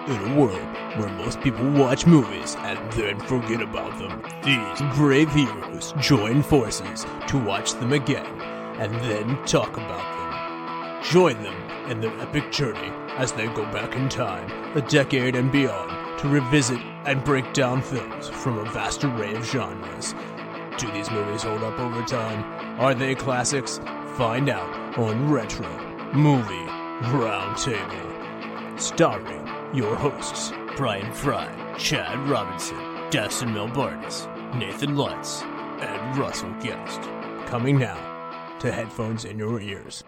In a world where most people watch movies and then forget about them, these brave heroes join forces to watch them again and then talk about them. Join them in their epic journey as they go back in time, a decade and beyond, to revisit and break down films from a vast array of genres. Do these movies hold up over time? Are they classics? Find out on Retro Movie Roundtable. Starring your hosts, Bryan Frye, Chad Robinson, Dustin Melbardis, Nathan Lutz, and Russell Guest. Coming now to headphones in your ears.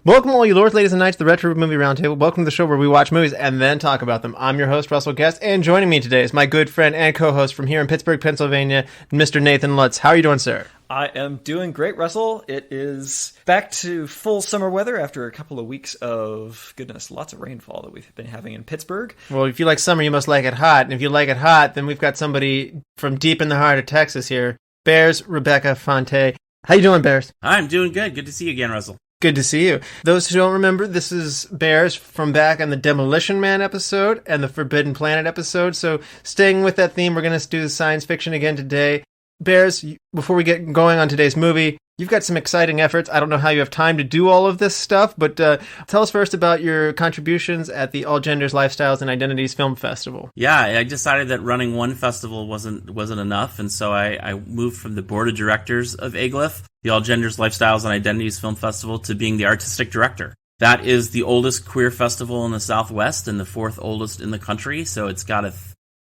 Welcome all you lords, ladies and knights, to the Retro Movie Roundtable. Welcome to the show where we watch movies and then talk about them. I'm your host, Russell Guest, and joining me today is my good friend and co-host from here in Pittsburgh, Pennsylvania, Mr. Nathan Lutz. How are you doing, sir? I am doing great, Russell. It is back to full summer weather after a couple of weeks of, goodness, lots of rainfall that we've been having in Pittsburgh. Well, if you like summer, you must like it hot. And if you like it hot, then we've got somebody from deep in the heart of Texas here, Bears Rebecca Fonte. How you doing, Bears? I'm doing good. Good to see you again, Russell. Good to see you. Those who don't remember, this is Bears from back on the Demolition Man episode and the Forbidden Planet episode. So staying with that theme, we're going to do science fiction again today. Bears, before we get going on today's movie, you've got some exciting efforts. I don't know how you have time to do all of this stuff, but tell us first about your contributions at the All Genders, Lifestyles, and Identities Film Festival. Yeah, I decided that running one festival wasn't enough, and so I moved from the board of directors of AGLIF, the All Genders, Lifestyles, and Identities Film Festival, to being the artistic director. That is the oldest queer festival in the Southwest and the fourth oldest in the country, so it's got a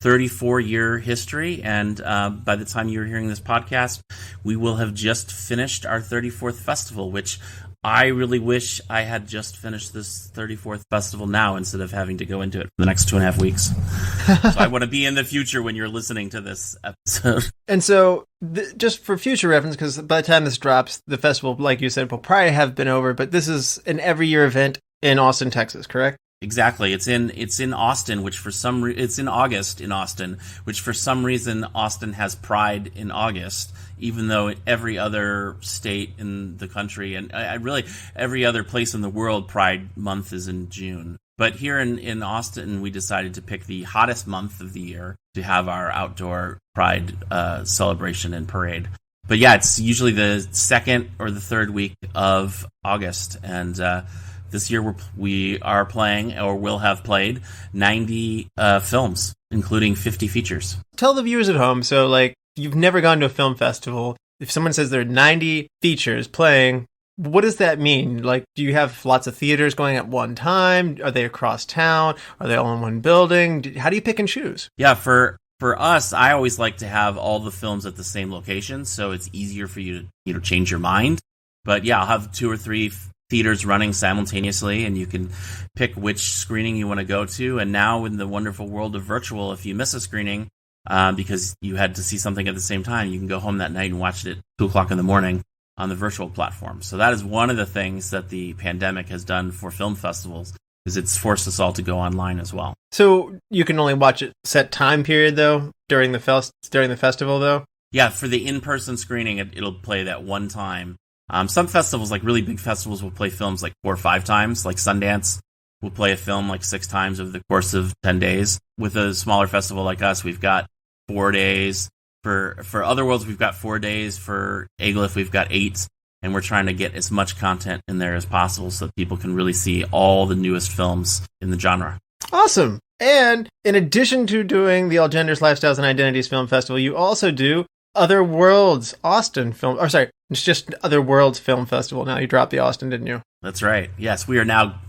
34-year history, and by the time you're hearing this podcast, we will have just finished our 34th festival, which I really wish I had just finished this 34th festival now instead of having to go into it for the next 2.5 weeks. So I want to be in the future when you're listening to this episode. And so, just for future reference, because by the time this drops, the festival, like you said, will probably have been over, but this is an every-year event in Austin, Texas, correct? Exactly. It's in Austin, which for some it's in August in Austin, which for some reason Austin has Pride in August, even though every other state in the country and really every other place in the world, Pride Month is in June. But here in Austin, we decided to pick the hottest month of the year to have our outdoor Pride celebration and parade. But yeah, it's usually the second or the third week of August, and this year we are playing, or will have played, 90 films, including 50 features. Tell the viewers at home, so like, you've never gone to a film festival. If someone says there are 90 features playing, what does that mean? Like, do you have lots of theaters going at one time? Are they across town? Are they all in one building? How do you pick and choose? Yeah, for us, I always like to have all the films at the same location, so it's easier for you to change your mind. But yeah, I'll have 2 or 3 theaters running simultaneously, and you can pick which screening you want to go to. And now in the wonderful world of virtual, if you miss a screening because you had to see something at the same time, you can go home that night and watch it at 2 o'clock in the morning on the virtual platform. So that is one of the things that the pandemic has done for film festivals, is it's forced us all to go online as well. So you can only watch it set time period though during the festival though? Yeah, for the in-person screening, it'll play that one time. Some festivals, like really big festivals, will play films like 4 or 5 times. Like Sundance will play a film like 6 times over the course of 10 days. With a smaller festival like us, we've got 4 days. For Otherworlds, we've got 4 days. For AGLIF, we've got 8. And we're trying to get as much content in there as possible so that people can really see all the newest films in the genre. Awesome. And in addition to doing the All Genders, Lifestyles, and Identities Film Festival, you also do Other Worlds Austin Film, or sorry, it's just Other Worlds Film Festival now. You dropped the Austin, didn't you? That's right. Yes, we are now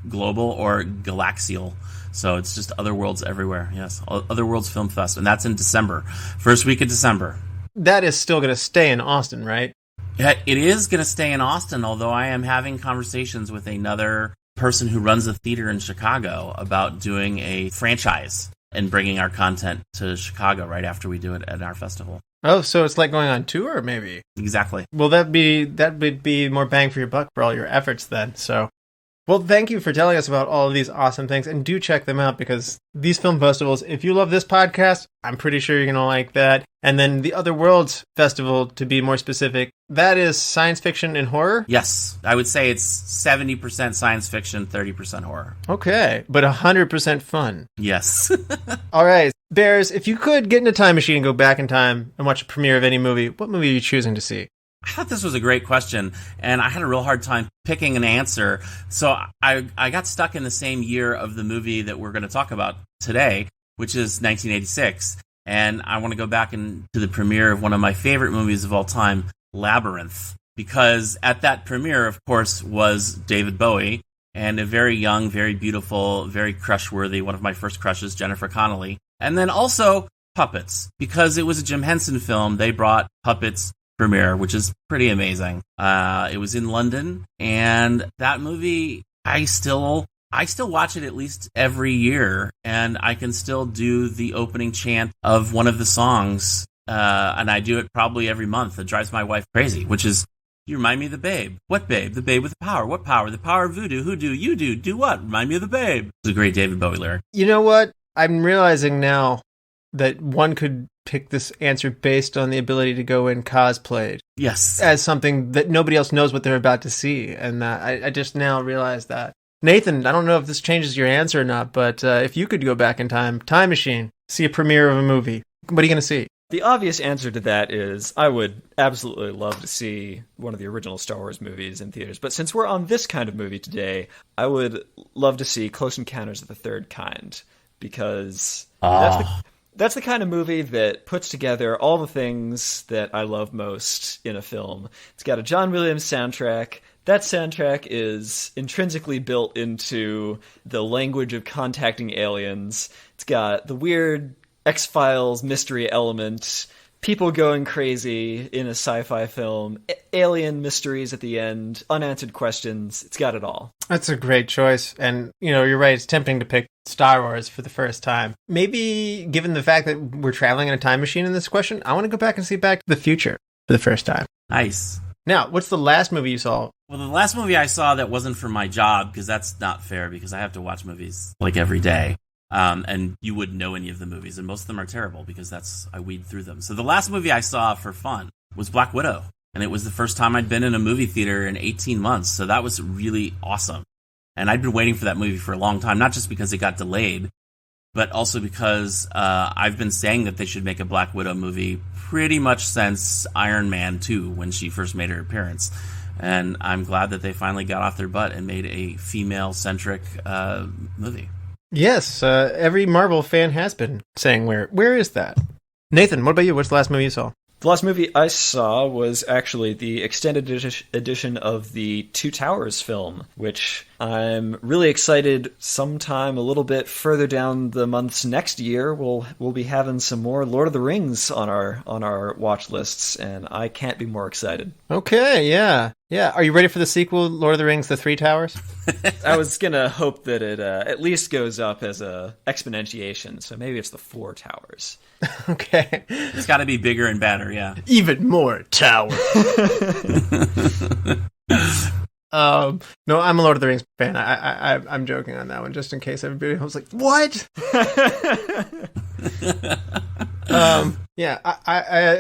global or galaxial. So it's just Other Worlds everywhere. Yes, Other Worlds Film Fest. And that's in December. First week of December. That is still going to stay in Austin, right? Yeah, it is going to stay in Austin, although I am having conversations with another person who runs a theater in Chicago about doing a franchise and bringing our content to Chicago right after we do it at our festival. Oh, so it's like going on tour, maybe? Exactly. Well, that would be more bang for your buck for all your efforts then. So Well, thank you for telling us about all of these awesome things, and do check them out, because these film festivals, if you love this podcast, I'm pretty sure you're going to like that. And then the Other Worlds Festival, to be more specific, that is science fiction and horror? Yes, I would say it's 70% science fiction, 30% horror. Okay, but 100% fun. Yes. All right, Bears, if you could get in a time machine and go back in time and watch a premiere of any movie, what movie are you choosing to see? I thought this was a great question, and I had a real hard time picking an answer. So I got stuck in the same year of the movie that we're going to talk about today, which is 1986. And I want to go back into the premiere of one of my favorite movies of all time, Labyrinth. Because at that premiere, of course, was David Bowie and a very young, very beautiful, very crush-worthy, one of my first crushes, Jennifer Connelly. And then also puppets. Because it was a Jim Henson film, they brought puppets premiere, which is pretty amazing. It was in London, and that movie, I still watch it at least every year, and I can still do the opening chant of one of the songs, and I do it probably every month. It drives my wife crazy, which is, you remind me of the babe. What babe? The babe with the power. What power? The power of voodoo. Who do? You do. Do what? Remind me of the babe. It's a great David Bowie lyric. You know what? I'm realizing now that one could pick this answer based on the ability to go in cosplayed. Yes. As something that nobody else knows what they're about to see. And I just now realized that. Nathan, I don't know if this changes your answer or not, but if you could go back in time machine, see a premiere of a movie, what are you going to see? The obvious answer to that is I would absolutely love to see one of the original Star Wars movies in theaters. But since we're on this kind of movie today, I would love to see Close Encounters of the Third Kind, because that's the kind of movie that puts together all the things that I love most in a film. It's got a John Williams soundtrack. That soundtrack is intrinsically built into the language of contacting aliens. It's got the weird X-Files mystery element, people going crazy in a sci-fi film, alien mysteries at the end, unanswered questions. It's got it all. That's a great choice. And, you're right, it's tempting to pick Star Wars for the first time. Maybe, given the fact that we're traveling in a time machine in this question, I want to go back and see Back to the Future for the first time. Nice. Now, what's the last movie you saw? Well, the last movie I saw that wasn't for my job, because that's not fair, because I have to watch movies like every day. And you wouldn't know any of the movies, and most of them are terrible because I weed through them. So the last movie I saw for fun was Black Widow, and it was the first time I'd been in a movie theater in 18 months, so that was really awesome. And I'd been waiting for that movie for a long time, not just because it got delayed, but also because I've been saying that they should make a Black Widow movie pretty much since Iron Man 2, when she first made her appearance. And I'm glad that they finally got off their butt and made a female-centric movie. Yes, every Marvel fan has been saying where is that? Nathan, what about you? What's the last movie you saw? The last movie I saw was actually the extended edition of the Two Towers film, which I'm really excited. Sometime a little bit further down the months next year, we'll be having some more Lord of the Rings on our watch lists, and I can't be more excited. Okay, yeah. Are you ready for the sequel, Lord of the Rings: The Three Towers? I was gonna hope that it at least goes up as a exponentiation, so maybe it's the Four Towers. Okay. It's got to be bigger and better, yeah. Even more tower. No, I'm a Lord of the Rings fan. I'm joking on that one, just in case everybody was like, what?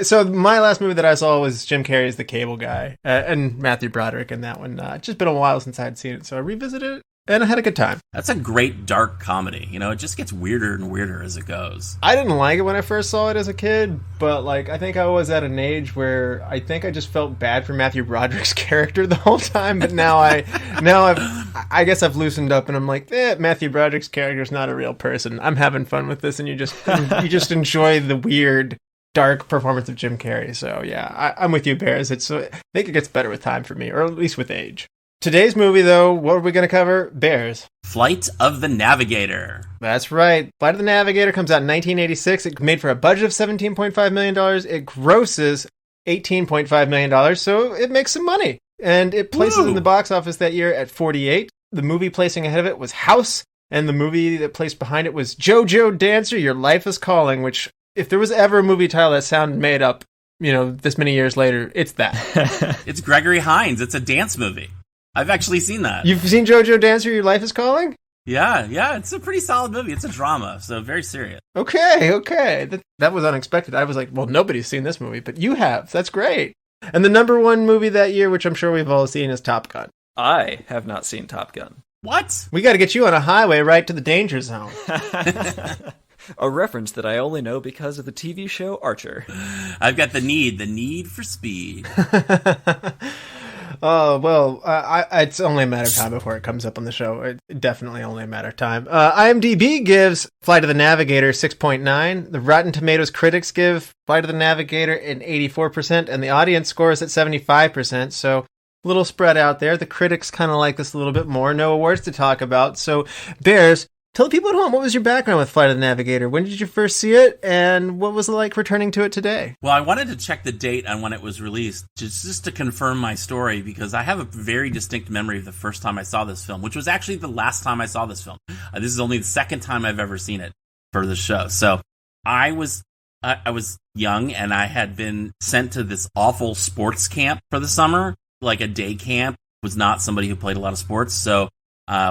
So my last movie that I saw was Jim Carrey's The Cable Guy, and Matthew Broderick in that one. It's just been a while since I had seen it, so I revisited it, and I had a good time. That's a great dark comedy. It just gets weirder and weirder as it goes. I didn't like it when I first saw it as a kid, but I think I was at an age where I think I just felt bad for Matthew Broderick's character the whole time. But I guess I've loosened up, and I'm like, Matthew Broderick's character's not a real person. I'm having fun with this, and you just enjoy the weird, dark performance of Jim Carrey. So yeah, I'm with you, Bears. I think it gets better with time for me, or at least with age. Today's movie, though, what are we going to cover? Bears. Flight of the Navigator. That's right. Flight of the Navigator comes out in 1986. It made for a budget of $17.5 million. It grosses $18.5 million, so it makes some money. And it places in the box office that year at 48. The movie placing ahead of it was House, and the movie that placed behind it was JoJo Dancer, Your Life is Calling, which, if there was ever a movie title that sounded made up, this many years later, it's that. It's Gregory Hines. It's a dance movie. I've actually seen that. You've seen JoJo Dancer, Your Life is Calling? Yeah, it's a pretty solid movie. It's a drama, so very serious. Okay. That was unexpected. I was like, well, nobody's seen this movie, but you have. That's great. And the number one movie that year, which I'm sure we've all seen, is Top Gun. I have not seen Top Gun. What? We got to get you on a highway right to the danger zone. A reference that I only know because of the TV show Archer. I've got the need for speed. Oh, well, it's only a matter of time before it comes up on the show. It definitely only a matter of time. IMDb gives Flight of the Navigator 6.9. The Rotten Tomatoes critics give Flight of the Navigator an 84%, and the audience scores at 75%. So a little spread out there. The critics kind of like this a little bit more. No awards to talk about. So, Bears, tell the people at home, what was your background with Flight of the Navigator? When did you first see it, and what was it like returning to it today? Well, I wanted to check the date on when it was released, just to confirm my story, because I have a very distinct memory of the first time I saw this film, which was actually the last time I saw this film. This is only the second time I've ever seen it for the show. So I was young, and I had been sent to this awful sports camp for the summer, like a day camp. Was not somebody who played a lot of sports, so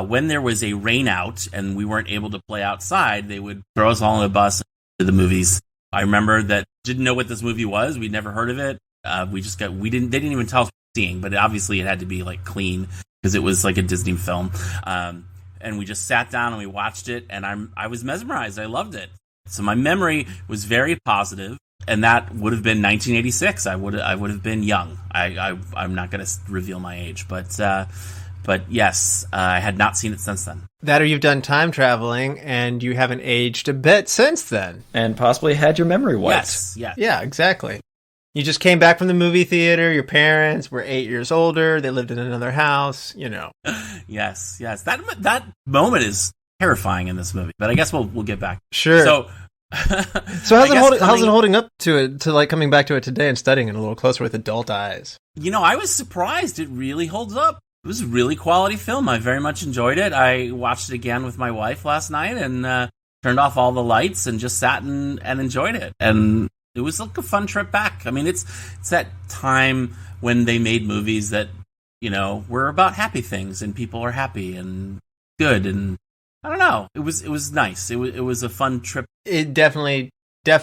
when there was a rain out and we weren't able to play outside, they would throw us all on a bus to the movies. I remember that didn't know what this movie was. We'd never heard of it. They didn't even tell us what we were seeing, but obviously it had to be like clean because it was like a Disney film. And we just sat down and we watched it, and I was mesmerized. I loved it. So my memory was very positive, and that would have been 1986. I would have been young. I'm not going to reveal my age, but yes, I had not seen it since then. That or you've done time traveling and you haven't aged a bit since then. And possibly had your memory wiped. Yes. Yeah, exactly. You just came back from the movie theater, your parents were 8 years older, they lived in another house, you know. Yes. That moment is terrifying in this movie, but I guess we'll get back. Sure. So how's it holding up to like coming back to it today and studying it a little closer with adult eyes? You know, I was surprised. It really holds up. It was a really quality film. I very much enjoyed it. I watched it again with my wife last night and turned off all the lights and just sat and enjoyed it. And it was like a fun trip back. I mean, it's that time when they made movies that, you know, were about happy things and people are happy and good. And I don't know. It was nice. It was a fun trip. It definitely. I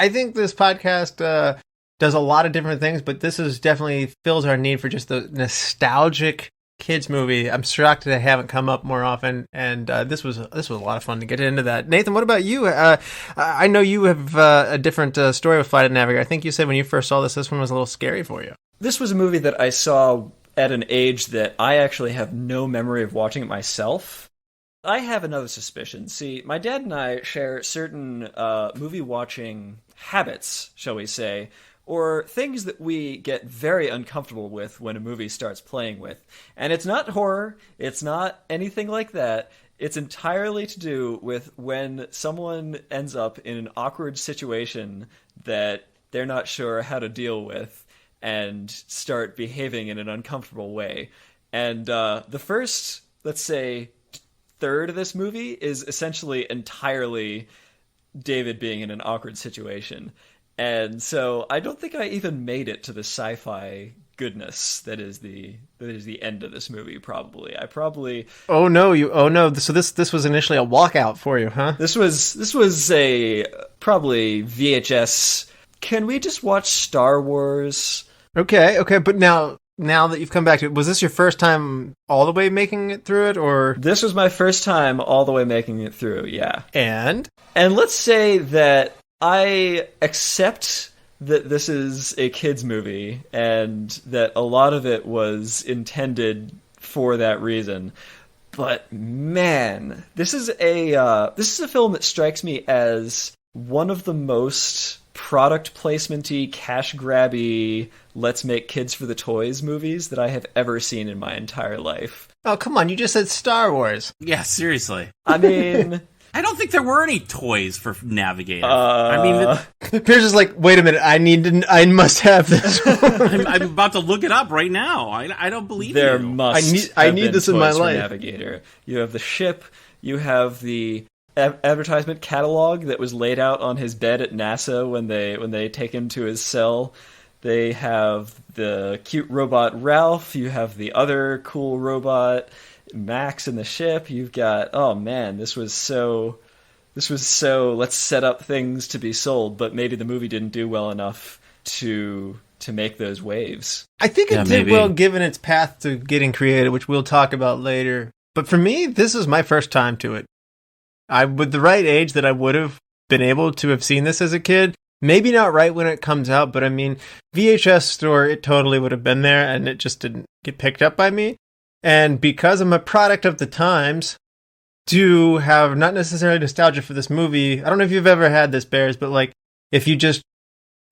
think this podcast does a lot of different things, but this is definitely fills our need for just the nostalgic kids movie. I'm shocked that they haven't come up more often, and this was a lot of fun to get into that. Nathan, what about you? I know you have a different story with Flight of the Navigator. I think you said when you first saw this one was a little scary for you. This was a movie that I saw at an age that I actually have no memory of watching it myself. I have another suspicion. See, my dad and I share certain movie-watching habits, shall we say, or things that we get very uncomfortable with when a movie starts playing with. And it's not horror, it's not anything like that. It's entirely to do with when someone ends up in an awkward situation that they're not sure how to deal with and start behaving in an uncomfortable way. And the first, let's say, third of this movie is essentially entirely David being in an awkward situation. And so I don't think I even made it to the sci-fi goodness that is the end of this movie. Oh no. So this was initially a walkout for you, huh? This was a probably VHS. Can we just watch Star Wars? Okay, but now that you've come back to it, was this your first time all the way making it through it, or? This was my first time all the way making it through, yeah. And let's say that I accept that this is a kids movie and that a lot of it was intended for that reason. But man, this is a film that strikes me as one of the most product placement-y, cash grabby, let's make kids for the toys movies that I have ever seen in my entire life. Oh, come on, you just said Star Wars. Yeah, seriously. I mean, I don't think there were any toys for Navigator. I mean, Pierce is like, wait a minute, I must have this. I'm about to look it up right now. I don't believe there you. I need this in my life. Navigator. You have the ship. You have the advertisement catalog that was laid out on his bed at NASA when they take him to his cell. They have the cute robot Ralph. You have the other cool robot Max in the ship. You've got, oh man, this was so let's set up things to be sold, but maybe the movie didn't do well enough to make those waves. I think it did well given its path to getting created, which we'll talk about later. But for me, this is my first time to it. With the right age that I would have been able to have seen this as a kid, maybe not right when it comes out, but I mean, VHS store, it totally would have been there, and it just didn't get picked up by me. And because I'm a product of the times, do have not necessarily nostalgia for this movie. I don't know if you've ever had this, Bears, but like, if you just,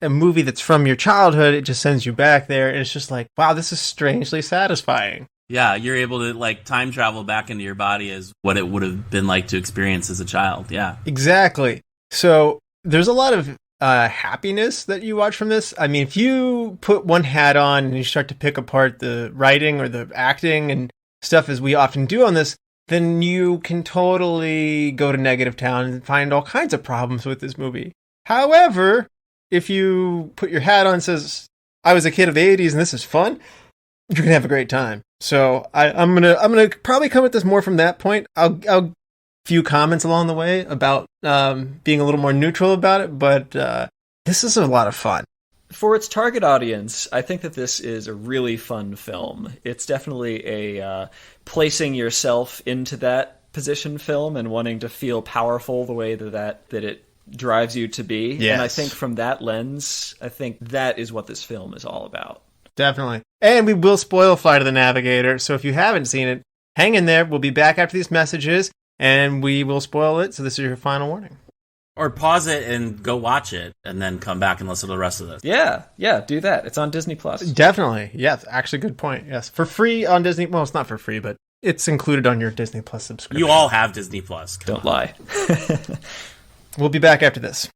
a movie that's from your childhood, it just sends you back there, and it's just like, wow, this is strangely satisfying. Yeah, you're able to like time travel back into your body as what it would have been like to experience as a child. Yeah, exactly. So there's a lot of happiness that you watch from this. I mean, if you put one hat on and you start to pick apart the writing or the acting and stuff, as we often do on this, then you can totally go to negative town and find all kinds of problems with this movie. However, if you put your hat on and says, I was a kid of the 80s and this is fun, you're going to have a great time. So I'm gonna probably come at this more from that point. I'll few comments along the way about being a little more neutral about it, but this is a lot of fun. For its target audience, I think that this is a really fun film. It's definitely a placing yourself into that position film and wanting to feel powerful the way that it drives you to be. Yes. And I think from that lens, I think that is what this film is all about. Definitely. And we will spoil Flight of the Navigator, so if you haven't seen it, hang in there. We'll be back after these messages, and we will spoil it, so this is your final warning. Or pause it and go watch it, and then come back and listen to the rest of this. Yeah, do that. It's on Disney+. Definitely. Yes, actually, good point. Yes, for free on Disney. Well, it's not for free, but it's included on your Disney Plus subscription. You all have Disney Plus. Don't lie. We'll be back after this.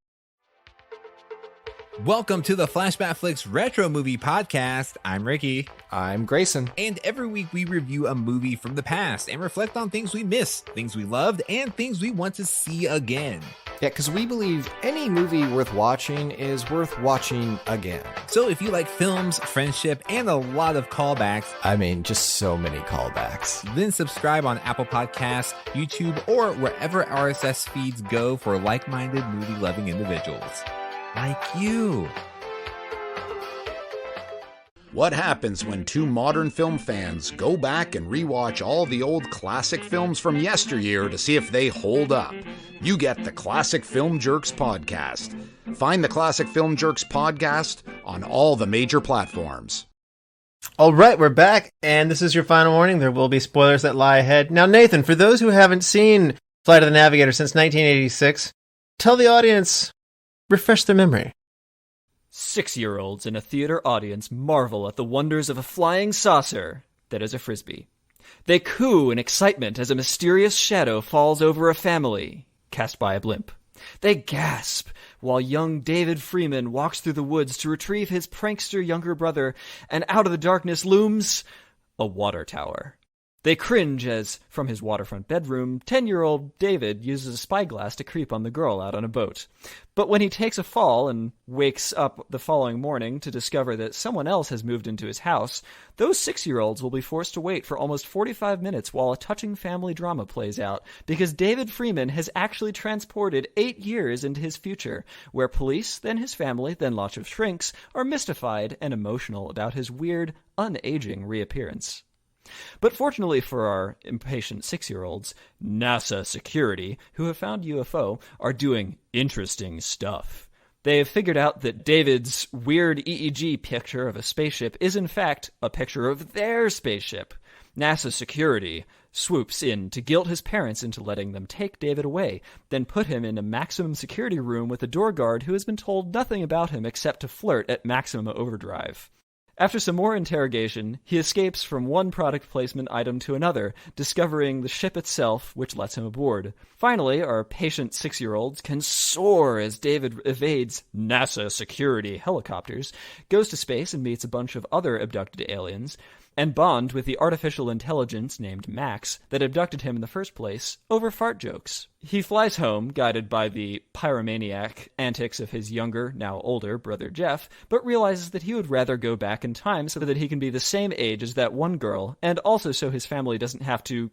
Welcome to the Flashback Flicks Retro Movie Podcast. I'm Ricky. I'm Grayson. And every week we review a movie from the past and reflect on things we missed, things we loved, and things we want to see again. Yeah, because we believe any movie worth watching is worth watching again. So if you like films, friendship, and a lot of callbacks, I mean, just so many callbacks, then subscribe on Apple Podcasts, YouTube, or wherever RSS feeds go for like-minded movie-loving individuals. Like you. What happens when two modern film fans go back and rewatch all the old classic films from yesteryear to see if they hold up? You get the Classic Film Jerks podcast. Find the Classic Film Jerks podcast on all the major platforms. All right, we're back, and this is your final warning. There will be spoilers that lie ahead. Now, Nathan, for those who haven't seen Flight of the Navigator since 1986, tell the audience, refresh their memory. 6-year-olds in a theater audience marvel at the wonders of a flying saucer that is a frisbee. They coo in excitement as a mysterious shadow falls over a family, cast by a blimp. They gasp while young David Freeman walks through the woods to retrieve his prankster younger brother, and out of the darkness looms a water tower. They cringe as, from his waterfront bedroom, 10-year-old David uses a spyglass to creep on the girl out on a boat. But when he takes a fall and wakes up the following morning to discover that someone else has moved into his house, those 6-year-olds will be forced to wait for almost 45 minutes while a touching family drama plays out, because David Freeman has actually transported 8 years into his future, where police, then his family, then lots of shrinks, are mystified and emotional about his weird, unaging reappearance. But fortunately for our impatient 6-year-olds, NASA security, who have found UFO, are doing interesting stuff. They have figured out that David's weird EEG picture of a spaceship is in fact a picture of their spaceship. NASA security swoops in to guilt his parents into letting them take David away, then put him in a maximum security room with a door guard who has been told nothing about him except to flirt at maximum overdrive. After some more interrogation, he escapes from one product placement item to another, discovering the ship itself, which lets him aboard. Finally, our patient 6-year-olds can soar as David evades NASA security helicopters, goes to space and meets a bunch of other abducted aliens, and bond with the artificial intelligence named Max that abducted him in the first place over fart jokes. He flies home, guided by the pyromaniac antics of his younger, now older, brother Jeff, but realizes that he would rather go back in time so that he can be the same age as that one girl, and also so his family doesn't have to,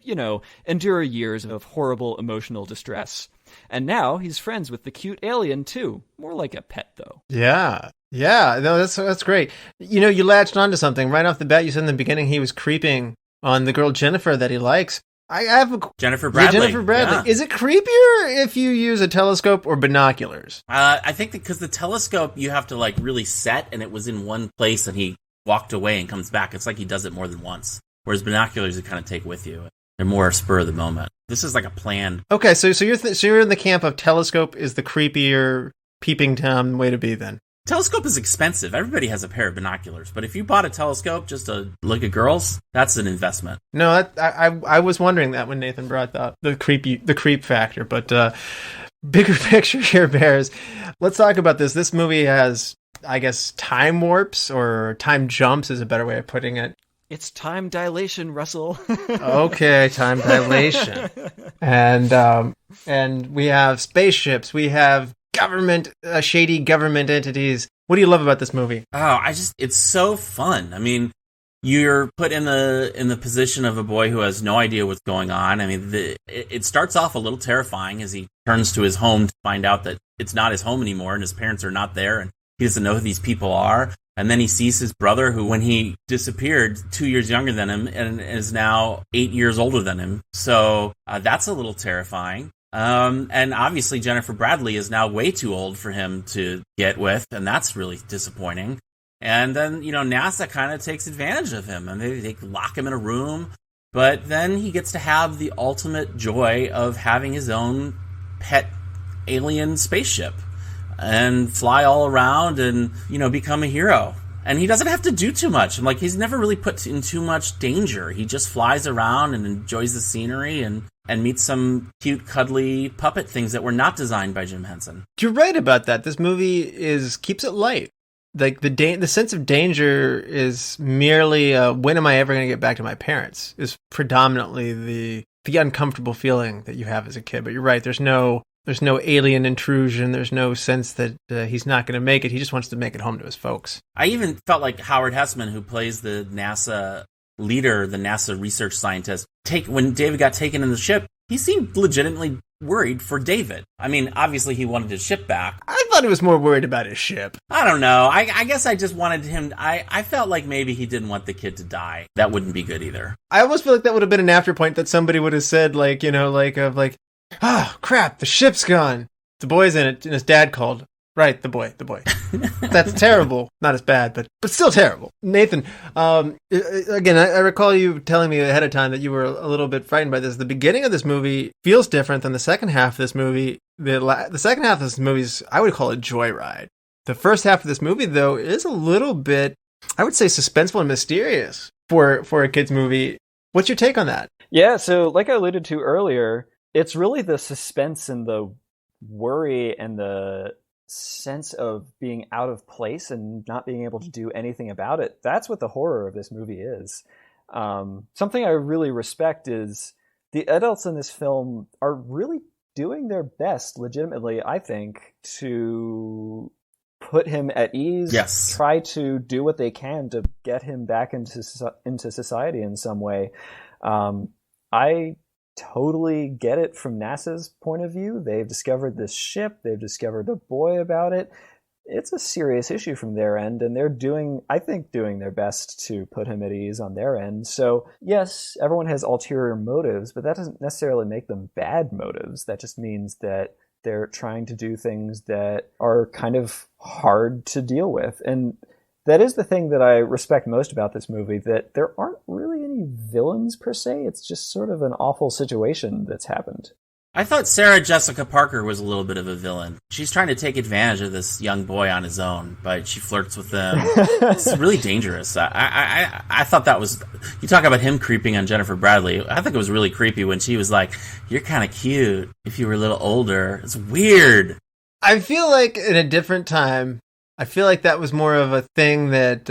endure years of horrible emotional distress. And now he's friends with the cute alien, too. More like a pet, though. Yeah. Yeah, no, that's great. You latched onto something. Right off the bat, you said in the beginning he was creeping on the girl Jennifer that he likes. I have Jennifer Bradley. Yeah, Jennifer Bradley. Yeah. Is it creepier if you use a telescope or binoculars? I think because the telescope you have to really set, and it was in one place, and he walked away and comes back. It's like he does it more than once. Whereas binoculars you kind of take with you. They're more spur of the moment. This is like a planned. Okay, so you're in the camp of telescope is the creepier peeping Tom way to be then. Telescope is expensive. Everybody has a pair of binoculars, but if you bought a telescope just to look at girls, that's an investment. No, I was wondering that when Nathan brought up the creep factor, but bigger picture here, Bears. Let's talk about this. This movie has, I guess, time warps or time jumps is a better way of putting it. It's time dilation, Russell. Okay, time dilation, and we have spaceships. We have shady government entities. What do you love about this movie? Oh, it's so fun. I mean, you're put in the position of a boy who has no idea what's going on. I mean, it starts off a little terrifying as he turns to his home to find out that it's not his home anymore and his parents are not there and he doesn't know who these people are. And then he sees his brother who, when he disappeared, 2 years younger than him and is now 8 years older than him. So that's a little terrifying. And obviously Jennifer Bradley is now way too old for him to get with, and that's really disappointing. And then, NASA kind of takes advantage of him, and they lock him in a room, but then he gets to have the ultimate joy of having his own pet alien spaceship and fly all around and, become a hero. And he doesn't have to do too much. He's never really put in too much danger. He just flies around and enjoys the scenery and meets some cute, cuddly puppet things that were not designed by Jim Henson. You're right about that. This movie keeps it light. Like the sense of danger is merely when am I ever going to get back to my parents is predominantly the uncomfortable feeling that you have as a kid. But you're right. There's no alien intrusion. There's no sense that he's not going to make it. He just wants to make it home to his folks. I even felt like Howard Hesseman, who plays the NASA leader, the NASA research scientist, when David got taken in the ship, he seemed legitimately worried for David. I mean, obviously he wanted his ship back. I thought he was more worried about his ship. I don't know. I guess I just wanted him. I felt like maybe he didn't want the kid to die. That wouldn't be good either. I almost feel like that would have been an afterpoint that somebody would have said, oh, crap, the ship's gone. The boy's in it, and his dad called. Right, the boy. That's terrible. Not as bad, but still terrible. Nathan, again, I recall you telling me ahead of time that you were a little bit frightened by this. The beginning of this movie feels different than the second half of this movie. The second half of this movie is, I would call it joyride. The first half of this movie, though, is a little bit, I would say, suspenseful and mysterious for a kid's movie. What's your take on that? Yeah, so like I alluded to earlier, it's really the suspense and the worry and the sense of being out of place and not being able to do anything about it. That's what the horror of this movie is. Something I really respect is the adults in this film are really doing their best, legitimately, I think, to put him at ease. Yes. Try to do what they can to get him back into society in some way. I totally get it from NASA's point of view. They've discovered this ship. They've discovered a boy about it. It's a serious issue from their end, and they're doing their best to put him at ease on their end. So, yes, everyone has ulterior motives, but that doesn't necessarily make them bad motives. That just means that they're trying to do things that are kind of hard to deal with. And that is the thing that I respect most about this movie, that there aren't really any villains per se. It's just sort of an awful situation that's happened. I thought Sarah Jessica Parker was a little bit of a villain. She's trying to take advantage of this young boy on his own, but she flirts with him. It's really dangerous. I thought that was... You talk about him creeping on Jennifer Bradley. I think it was really creepy when she was like, you're kind of cute if you were a little older. It's weird. I feel like in a different time, I feel like that was more of a thing that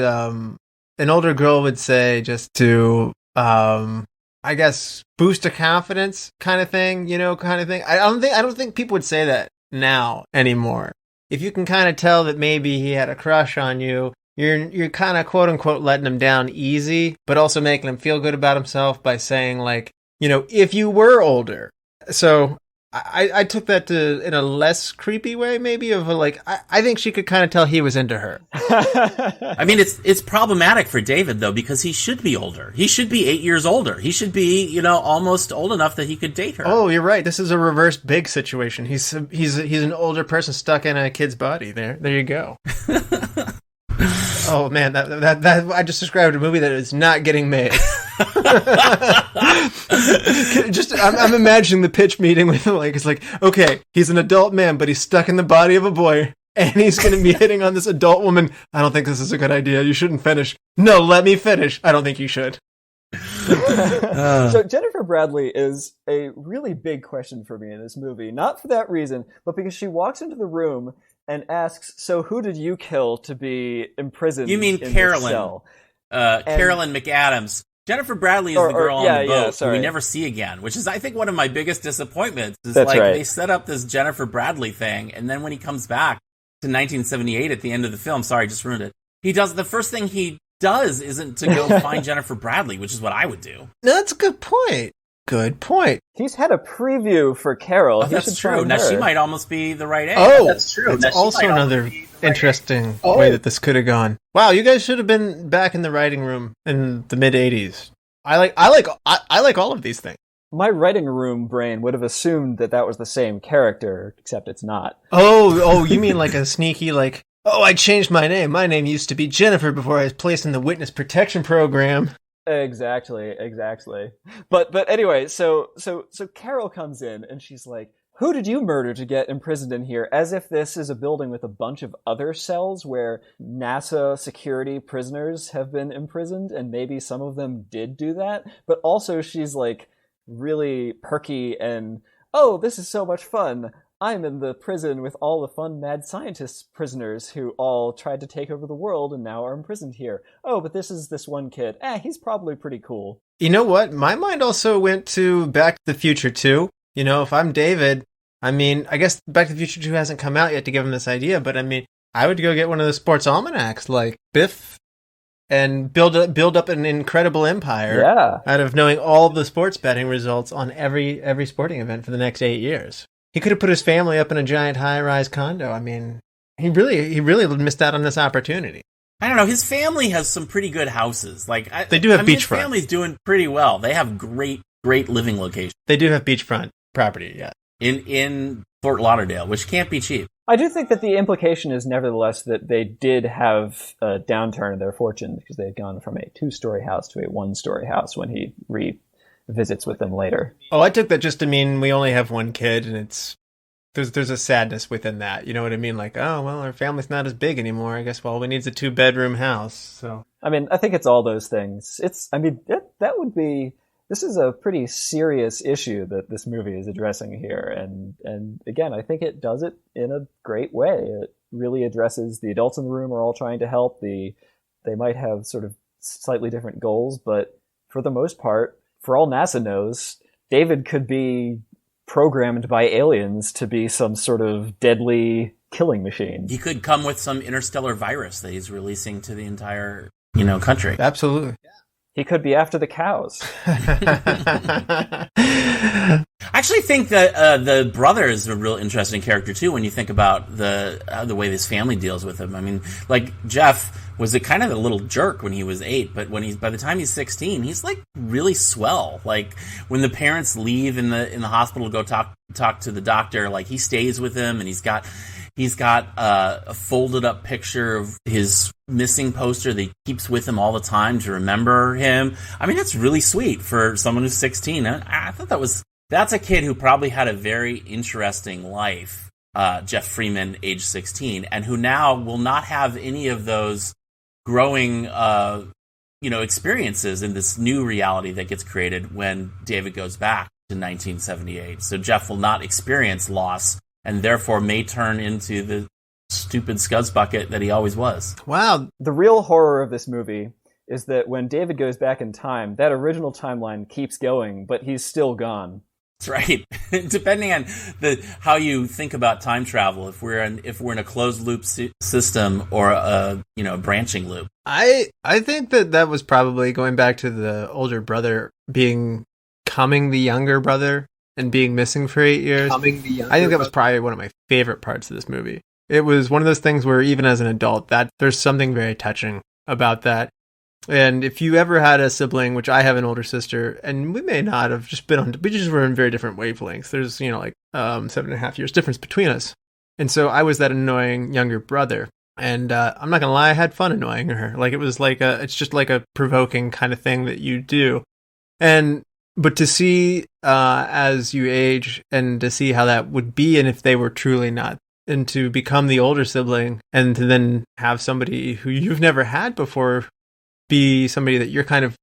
an older girl would say just to, I guess, boost her confidence kind of thing, kind of thing. I don't think people would say that now anymore. If you can kind of tell that maybe he had a crush on you, you're kind of quote unquote letting him down easy, but also making him feel good about himself by saying like, if you were older. So I took that in a less creepy way, maybe of I think she could kind of tell he was into her. I mean, it's problematic for David though, because he should be older. He should be 8 years older. He should be, almost old enough that he could date her. Oh, you're right. This is a reverse big situation. He's an older person stuck in a kid's body. There you go. Oh man, that I just described a movie that is not getting made. I'm imagining the pitch meeting with him, it's like, okay, he's an adult man, but he's stuck in the body of a boy, and he's going to be hitting on this adult woman. I don't think this is a good idea. You shouldn't finish. No, let me finish. I don't think you should. So Jennifer Bradley is a really big question for me in this movie, not for that reason, but because she walks into the room and asks, "So who did you kill to be imprisoned?" You mean in Carolyn? This cell? Carolyn McAdams. Jennifer Bradley is the girl on the boat who we never see again, which is, I think, one of my biggest disappointments. Is They set up this Jennifer Bradley thing, and then when he comes back to 1978 at the end of the film, sorry, I just ruined it. The first thing he does isn't to go find Jennifer Bradley, which is what I would do. No, that's a good point. Good point. He's had a preview for Carol. Oh, that's true. Now she might almost be the right age. Oh, that's true. That's also another interesting way that this could have gone. Wow, you guys should have been back in the writing room in the mid '80s. I like all of these things. My writing room brain would have assumed that was the same character, except it's not. Oh, you mean like a sneaky I changed my name. My name used to be Jennifer before I was placed in the witness protection program. Exactly. But anyway, so Carol comes in and she's like, "Who did you murder to get imprisoned in here?" As if this is a building with a bunch of other cells where NASA security prisoners have been imprisoned, and maybe some of them did do that. But also she's like really perky and, "Oh, this is so much fun. I'm in the prison with all the fun mad scientists prisoners who all tried to take over the world and now are imprisoned here. Oh, but this is this one kid. He's probably pretty cool." You know what? My mind also went to Back to the Future 2. If I'm David, I guess Back to the Future 2 hasn't come out yet to give him this idea, but I would go get one of the sports almanacs like Biff and build up an incredible empire out of knowing all the sports betting results on every sporting event for the next 8 years. He could have put his family up in a giant high-rise condo. He really missed out on this opportunity. I don't know. His family has some pretty good houses. They do have beachfront. His family's doing pretty well. They have great living locations. They do have beachfront property, yeah. In Fort Lauderdale, which can't be cheap. I do think that the implication is nevertheless that they did have a downturn in their fortune because they had gone from a 2-story house to a 1-story house when he revisits with them later. Oh, I took that just to mean we only have one kid, and there's a sadness within that. You know what I mean? Like, oh, well, our family's not as big anymore. I guess, well, we need a 2-bedroom house. So, I think it's all those things. That would be. This is a pretty serious issue that this movie is addressing here, and again, I think it does it in a great way. It really addresses the adults in the room are all trying to help. They might have sort of slightly different goals, but for the most part, for all NASA knows, David could be programmed by aliens to be some sort of deadly killing machine. He could come with some interstellar virus that he's releasing to the entire, country. Absolutely. He could be after the cows. I actually think that the brother is a real interesting character too. When you think about the way this family deals with him, Jeff was kind of a little jerk when he was 8, but by the time he's 16, he's really swell. When the parents leave in the hospital to go talk to the doctor, he stays with him, and he's got a folded up picture of his missing poster that he keeps with him all the time to remember him. That's really sweet for someone who's 16. I thought that's a kid who probably had a very interesting life, Jeff Freeman, age 16, and who now will not have any of those growing, experiences in this new reality that gets created when David goes back to 1978. So Jeff will not experience loss, and therefore may turn into the stupid scuzz bucket that he always was. Wow. The real horror of this movie is that when David goes back in time, that original timeline keeps going, but he's still gone. That's right. Depending on how you think about time travel, if we're in a closed loop system or a branching loop. I think that was probably going back to the older brother becoming the younger brother and being missing for 8 years. I think that was probably one of my favorite parts of this movie. It was one of those things where even as an adult, that there's something very touching about that. And if you ever had a sibling, which I have an older sister, and we may not have we just were in very different wavelengths. There's, 7.5 years difference between us. And so I was that annoying younger brother. And I'm not going to lie, I had fun annoying her. Like, it was it's just like a provoking kind of thing that you do. But to see as you age and to see how that would be, and if they were truly not, and to become the older sibling and to then have somebody who you've never had before be somebody that you're kind of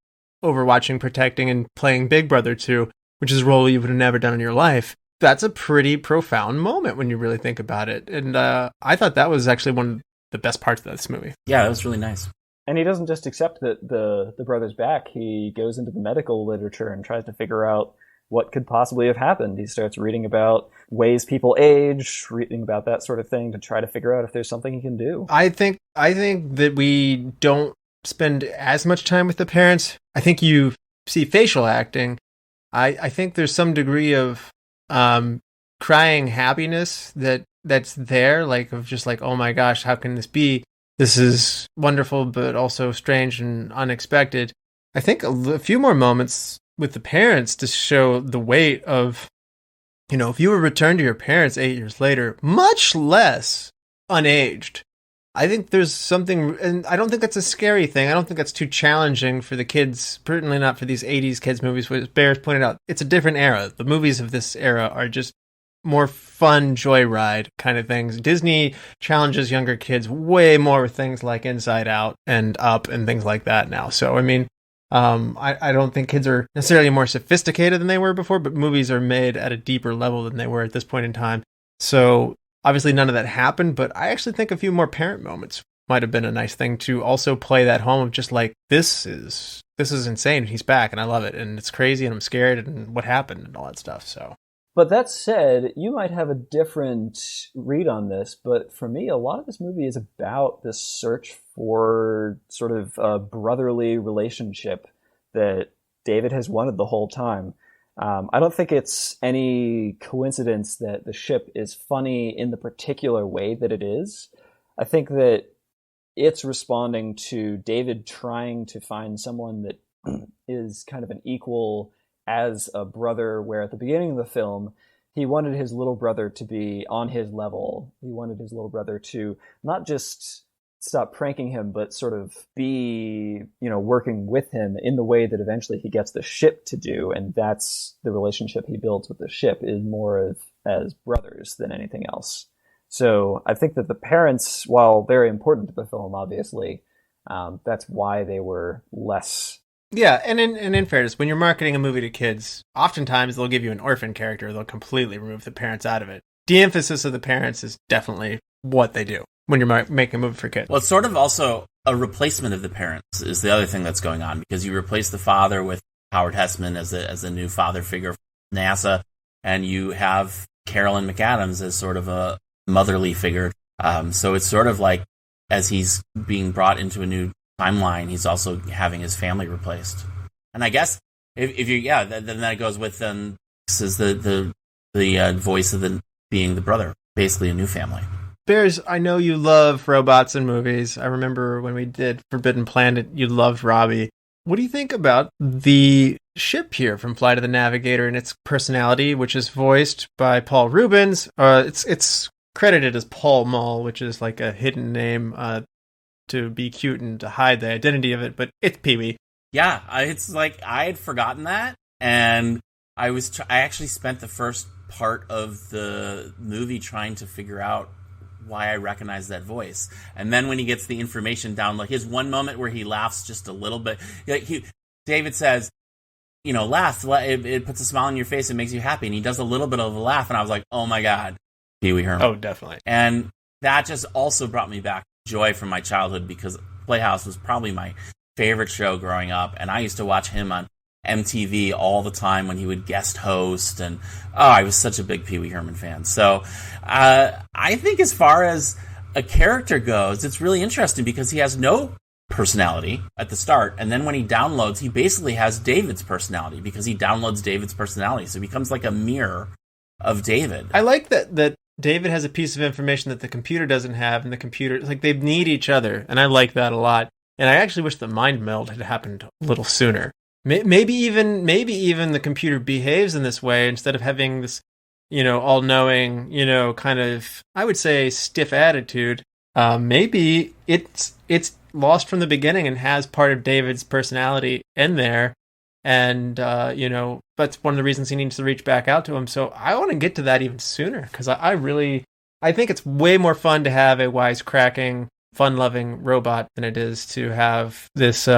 overwatching, protecting, and playing big brother to, which is a role you would have never done in your life. That's a pretty profound moment when you really think about it. And I thought that was actually one of the best parts of this movie. Yeah, that was really nice. And he doesn't just accept that the brother's back. He goes into the medical literature and tries to figure out what could possibly have happened. He starts reading about ways people age, reading about that sort of thing to try to figure out if there's something he can do. I think that we don't spend as much time with the parents. I think you see facial acting. I think there's some degree of crying happiness that's there, oh my gosh, how can this be? This is wonderful, but also strange and unexpected. I think a few more moments with the parents to show the weight of, if you were returned to your parents 8 years later, much less unaged, I think there's something, and I don't think that's a scary thing. I don't think that's too challenging for the kids, certainly not for these 80s kids movies. As Bears pointed out, it's a different era. The movies of this era are just more fun joyride kind of things. Disney challenges younger kids way more with things like Inside Out and Up and things like that now. So, I mean, I don't think kids are necessarily more sophisticated than they were before, but movies are made at a deeper level than they were at this point in time. So obviously none of that happened, but I actually think a few more parent moments might have been a nice thing to also play that home of just like, this is insane. He's back and I love it. And it's crazy and I'm scared and what happened and all that stuff. So. But that said, you might have a different read on this, but for me, a lot of this movie is about this search for sort of a brotherly relationship that David has wanted the whole time. I don't think it's any coincidence that the ship is funny in the particular way that it is. I think that it's responding to David trying to find someone that is kind of an equal as a brother, where at the beginning of the film, he wanted his little brother to be on his level. He wanted his little brother to not just stop pranking him, but sort of be, working with him in the way that eventually he gets the ship to do. And that's the relationship he builds with the ship, is more of as brothers than anything else. So I think that the parents, while very important to the film, obviously, that's why they were less. Yeah, and in fairness, when you're marketing a movie to kids, oftentimes they'll give you an orphan character. They'll completely remove the parents out of it. De-emphasis of the parents is definitely what they do when you're making a movie for kids. Well, it's sort of also a replacement of the parents is the other thing that's going on, because you replace the father with Howard Hesseman as a new father figure for NASA, and you have Carolyn McAdams as sort of a motherly figure. So it's sort of like, as he's being brought into a new timeline, he's also having his family replaced. And I guess if you, then that goes with this is the voice of being the brother, basically a new family. Bears, I know you love robots in movies. I remember when we did Forbidden Planet, you loved Robbie. What do you think about the ship here from Flight of the Navigator and its personality, which is voiced by Paul Reubens? It's credited as Paul Mull, which is like a hidden name to be cute and to hide the identity of it, but it's Pee-wee. Yeah, it's like I had forgotten that, and I actually spent the first part of the movie trying to figure out why I recognize that voice. And then when he gets the information down, like his one moment where he laughs just a little bit, like David says, laugh, it puts a smile on your face, it makes you happy, and he does a little bit of a laugh, and I was like, oh my god, Pee-wee Herman. Oh, definitely. And that just also brought me back joy from my childhood, because Playhouse was probably my favorite show growing up, and I used to watch him on MTV all the time when he would guest host, and I was such a big Pee Wee Herman fan. So I think as far as a character goes, it's really interesting because he has no personality at the start, and then when he downloads, he basically has David's personality because he downloads David's personality, so he becomes like a mirror of David. I like that David has a piece of information that the computer doesn't have, and the computer, like, they need each other, and I like that a lot. And I actually wish the mind meld had happened a little sooner. Maybe even the computer behaves in this way instead of having this, all-knowing, kind of, I would say, stiff attitude. Maybe it's lost from the beginning and has part of David's personality in there. And, that's one of the reasons he needs to reach back out to him. So I want to get to that even sooner because I think it's way more fun to have a wisecracking, fun-loving robot than it is to have this,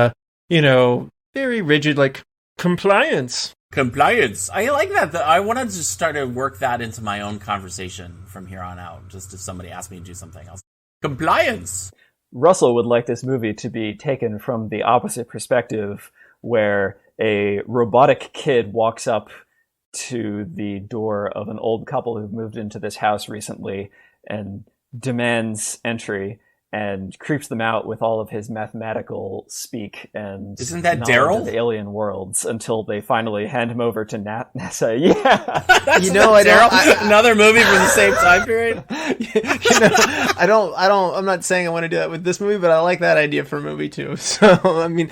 very rigid, like, compliance. Compliance. I like that. I want to just start to work that into my own conversation from here on out. Just if somebody asks me to do something else. Compliance. Russell would like this movie to be taken from the opposite perspective, where a robotic kid walks up to the door of an old couple who moved into this house recently and demands entry and creeps them out with all of his mathematical speak and isn't that knowledge Daryl? of alien worlds until they finally hand him over to NASA. Yeah, that's another movie from the same time period. I'm not saying I want to do that with this movie, but I like that idea for a movie too. So I mean,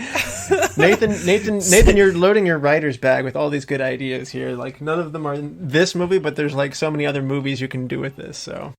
Nathan, you're loading your writer's bag with all these good ideas here. Like none of them are in this movie, but there's like so many other movies you can do with this. So.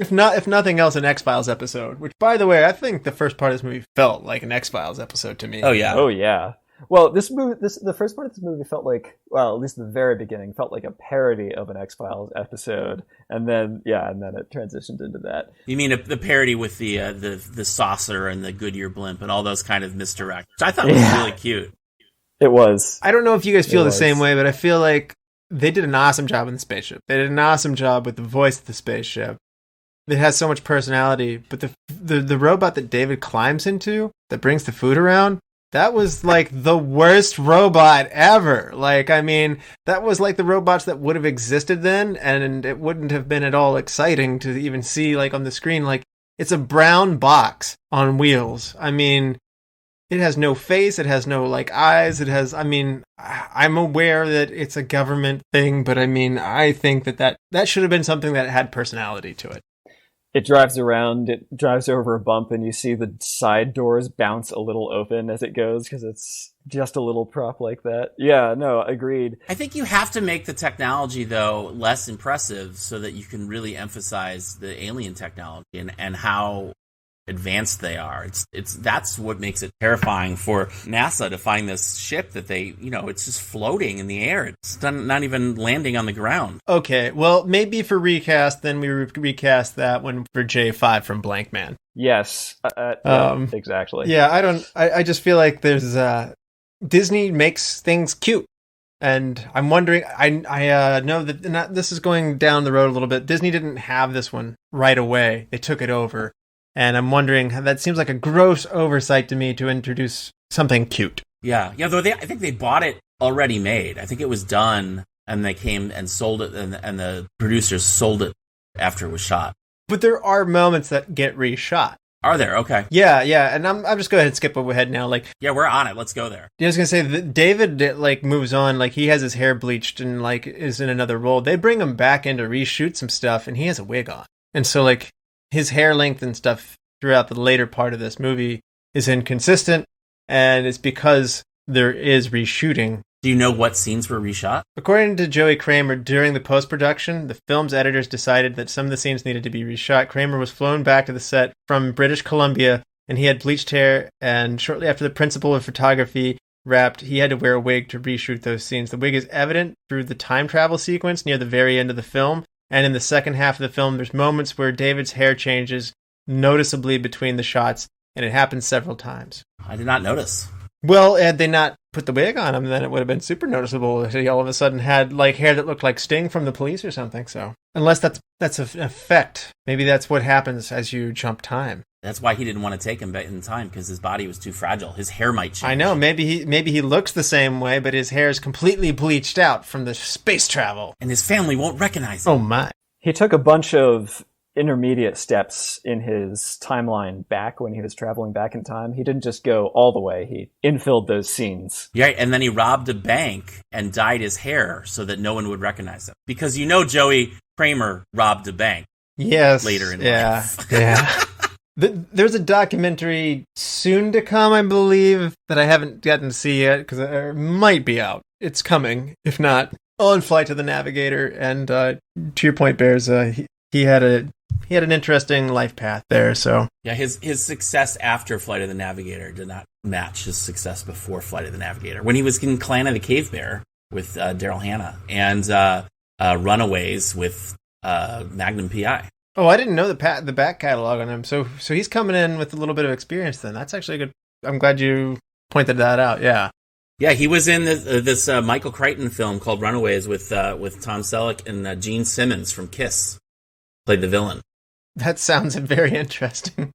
If nothing else, an X-Files episode. Which, by the way, I think the first part of this movie felt like an X-Files episode to me. Oh yeah. Well, the first part of this movie felt like, well, at least the very beginning felt like a parody of an X-Files episode, and then it transitioned into that. You mean the parody with the saucer and the Goodyear blimp and all those kind of misdirects? I thought it was really cute. It was. I don't know if you guys feel the same way, but I feel like they did an awesome job in the spaceship. They did an awesome job with the voice of the spaceship. It has so much personality, but the robot that David climbs into that brings the food around, that was like the worst robot ever. Like, I mean, that was like the robots that would have existed then, and it wouldn't have been at all exciting to even see like on the screen. Like, it's a brown box on wheels. I mean, it has no face, it has no like eyes, I'm aware that it's a government thing, but I mean, I think that should have been something that had personality to it. It drives around, it drives over a bump, and you see the side doors bounce a little open as it goes, because it's just a little prop like that. Yeah, no, agreed. I think you have to make the technology, though, less impressive so that you can really emphasize the alien technology and how advanced they are. That's what makes it terrifying for NASA to find this ship that they, it's just floating in the air. It's not even landing on the ground. Okay, well, maybe for recast, then we recast that one for J5 from Blank Man. Yes, exactly. Yeah, I just feel like there's Disney makes things cute. And I'm wondering, I know that this is going down the road a little bit. Disney didn't have this one right away. They took it over. And I'm wondering, that seems like a gross oversight to me to introduce something cute. Yeah. Though I think they bought it already made. I think it was done, and they came and sold it, and the producers sold it after it was shot. But there are moments that get reshot. Are there? Okay. Yeah. And I'm just go ahead and skip ahead now. Like, yeah, we're on it. Let's go there. I was gonna say that David like moves on. Like, he has his hair bleached and like is in another role. They bring him back in to reshoot some stuff, and he has a wig on, and so like. His hair length and stuff throughout the later part of this movie is inconsistent, and it's because there is reshooting. Do you know what scenes were reshot? According to Joey Cramer, during the post-production, the film's editors decided that some of the scenes needed to be reshot. Cramer was flown back to the set from British Columbia, and he had bleached hair, and shortly after the principal of photography wrapped, he had to wear a wig to reshoot those scenes. The wig is evident through the time travel sequence near the very end of the film. And in the second half of the film, there's moments where David's hair changes noticeably between the shots, and it happens several times. I did not notice. Well, had they not put the wig on him, then it would have been super noticeable if he all of a sudden had like hair that looked like Sting from The Police or something. So unless that's an effect, maybe that's what happens as you jump time. That's why he didn't want to take him back in time, because his body was too fragile. His hair might change. I know. Maybe he looks the same way, but his hair is completely bleached out from the space travel, and his family won't recognize him. Oh my! He took a bunch of intermediate steps in his timeline back when he was traveling back in time. He didn't just go all the way. He infilled those scenes. Yeah, and then he robbed a bank and dyed his hair so that no one would recognize him. Because Joey Cramer robbed a bank. Yes. Later in life. Yeah. There's a documentary soon to come, I believe, that I haven't gotten to see yet, because it might be out. It's coming. If not, on Flight to the Navigator. And to your point, Bears, he had an interesting life path there. So yeah, his success after Flight of the Navigator did not match his success before Flight of the Navigator. When he was in Clan of the Cave Bear with Daryl Hannah and Runaways with Magnum PI. Oh, I didn't know the back catalog on him. So he's coming in with a little bit of experience then. That's actually good. I'm glad you pointed that out. Yeah. Yeah, he was in this Michael Crichton film called Runaways with Tom Selleck and Gene Simmons from Kiss. Played the villain. That sounds very interesting.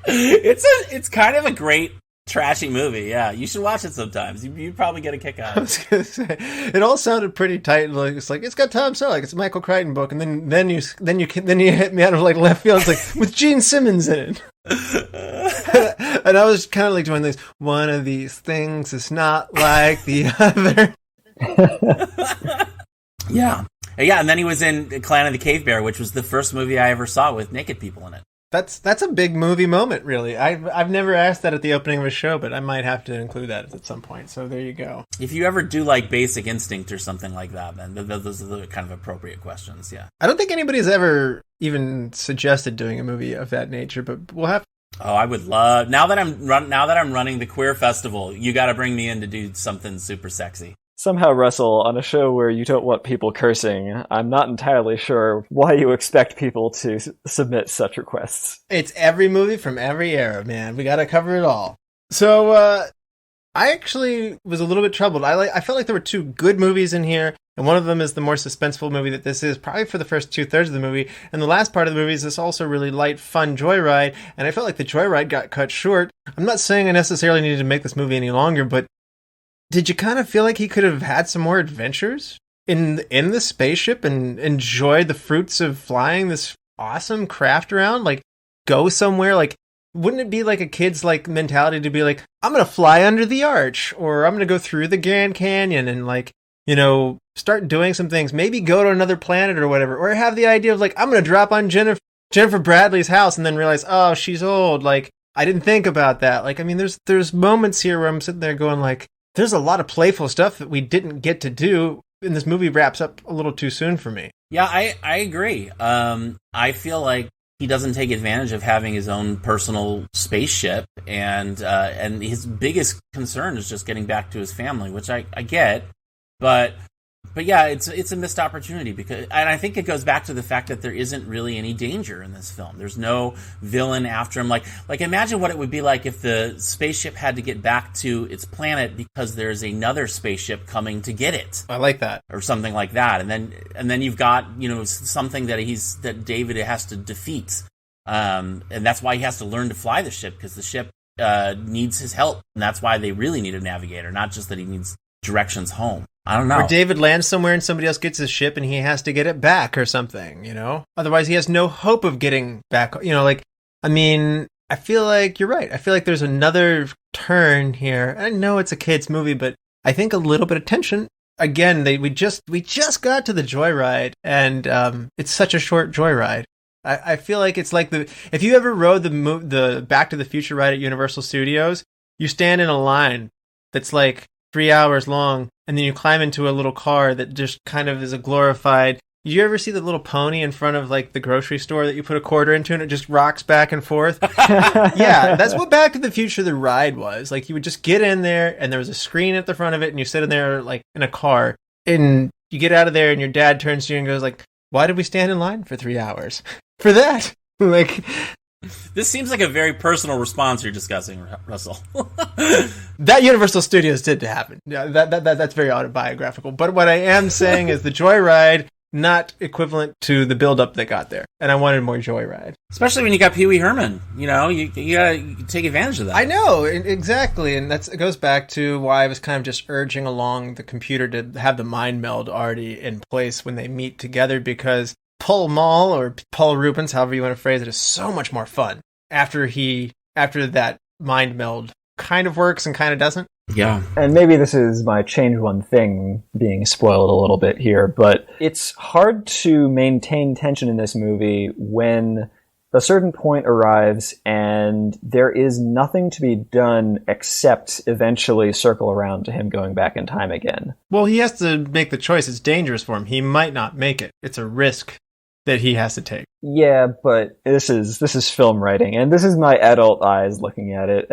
It's kind of a great trashy movie. Yeah, you should watch it sometimes. You'd probably get a kick out of it. I was gonna say, it all sounded pretty tight. Like it's got Tom Selleck. It's a Michael Crichton book, and then you hit me out of like left field. It's like with Gene Simmons in it. And I was kind of like doing this. One of these things is not like the other. Yeah, and then he was in Clan of the Cave Bear, which was the first movie I ever saw with naked people in it. That's a big movie moment, really. I've never asked that at the opening of a show, but I might have to include that at some point. So there you go. If you ever do like Basic Instinct or something like that, then those are the kind of appropriate questions. Yeah. I don't think anybody's ever even suggested doing a movie of that nature, but we'll have. Oh, I would love now that I'm running the Queer Festival. You got to bring me in to do something super sexy. Somehow, Russell, on a show where you don't want people cursing, I'm not entirely sure why you expect people to submit such requests. It's every movie from every era, man. We got to cover it all. So, I actually was a little bit troubled. I felt like there were two good movies in here, and one of them is the more suspenseful movie that this is, probably for the first 2/3 of the movie, and the last part of the movie is this also really light, fun joyride, and I felt like the joyride got cut short. I'm not saying I necessarily needed to make this movie any longer, but did you kind of feel like he could have had some more adventures in the spaceship and enjoy the fruits of flying this awesome craft around? Like, go somewhere? Like, wouldn't it be like a kid's like mentality to be like, I'm going to fly under the arch, or I'm going to go through the Grand Canyon and like, start doing some things, maybe go to another planet or whatever, or have the idea of like, I'm going to drop on Jennifer Bradley's house and then realize, oh, she's old. Like, I didn't think about that. Like, I mean, there's moments here where I'm sitting there going like, there's a lot of playful stuff that we didn't get to do, and this movie wraps up a little too soon for me. Yeah, I agree. I feel like he doesn't take advantage of having his own personal spaceship, and his biggest concern is just getting back to his family, which I get, but yeah, it's a missed opportunity and I think it goes back to the fact that there isn't really any danger in this film. There's no villain after him. Like imagine what it would be like if the spaceship had to get back to its planet because there's another spaceship coming to get it. I like that. Or something like that. And then you've got, something that David has to defeat. And that's why he has to learn to fly the ship, because the ship needs his help. And that's why they really need a navigator, not just that he needs directions home. I don't know. Or David lands somewhere and somebody else gets his ship and he has to get it back or something, Otherwise he has no hope of getting back, I feel like you're right. I feel like there's another turn here. I know it's a kid's movie, but I think a little bit of tension. Again, we just got to the joyride, and it's such a short joyride. I feel like it's like if you ever rode the Back to the Future ride at Universal Studios, you stand in a line that's like 3 hours long, and then you climb into a little car that just kind of is a glorified. Did you ever see the little pony in front of like the grocery store that you put a quarter into and it just rocks back and forth? Yeah, that's what Back to the Future the ride was. Like, you would just get in there and there was a screen at the front of it, and you sit in there like in a car, and you get out of there and your dad turns to you and goes like, why did we stand in line for 3 hours for that? Like, This seems like a very personal response you're discussing, Russell. That Universal Studios did happen. Yeah, that's very autobiographical. But what I am saying is the Joyride, not equivalent to the build-up that got there. And I wanted more Joyride. Especially when you got Pee Wee Herman. You know, you gotta take advantage of that. I know, exactly. And it goes back to why I was kind of just urging along the computer to have the mind meld already in place when they meet together, because Paul Mall, or Paul Reubens, however you want to phrase it, is so much more fun after that mind meld kind of works and kind of doesn't. Yeah. And maybe this is my change one thing being spoiled a little bit here, but it's hard to maintain tension in this movie when a certain point arrives and there is nothing to be done except eventually circle around to him going back in time again. Well, he has to make the choice. It's dangerous for him. He might not make it. It's a risk that he has to take. Yeah, but this is film writing, and this is my adult eyes looking at it,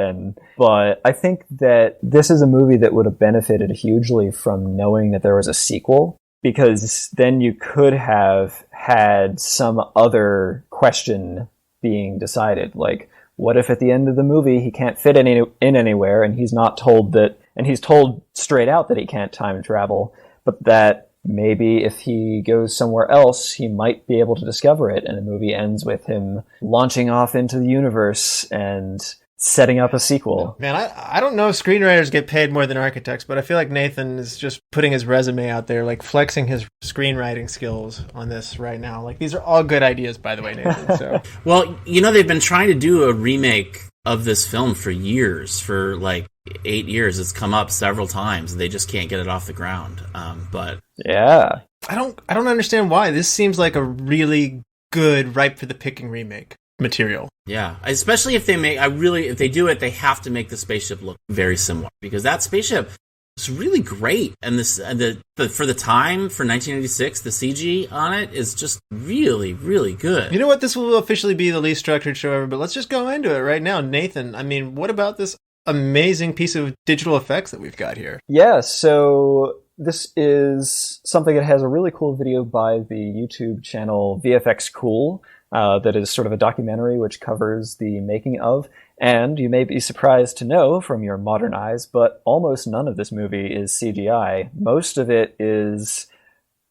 but I think that this is a movie that would have benefited hugely from knowing that there was a sequel, because then you could have had some other question being decided. Like, what if at the end of the movie he can't fit in anywhere, and he's not told that, and he's told straight out that he can't time travel, but that maybe if he goes somewhere else, he might be able to discover it, and the movie ends with him launching off into the universe and setting up a sequel. Man, I don't know if screenwriters get paid more than architects, but I feel like Nathan is just putting his resume out there, like flexing his screenwriting skills on this right now. Like, these are all good ideas, by the way, Nathan. So, well, you know, they've been trying to do a remake of this film for years, for like 8 years. It's come up several times, and they just can't get it off the ground. But yeah, I don't understand why. This seems like a really good, ripe for the picking remake material. Yeah, especially if if they do it, they have to make the spaceship look very similar, because that spaceship is really great, and for the time, for 1986, the CG on it is just really, really good. You know what? This will officially be the least structured show ever, but let's just go into it right now. Nathan, I mean, what about this amazing piece of digital effects that we've got here? Yeah, so this is something that has a really cool video by the YouTube channel VFX Cool, that is sort of a documentary which covers the making of. And you may be surprised to know from your modern eyes, but almost none of this movie is CGI. Most of it is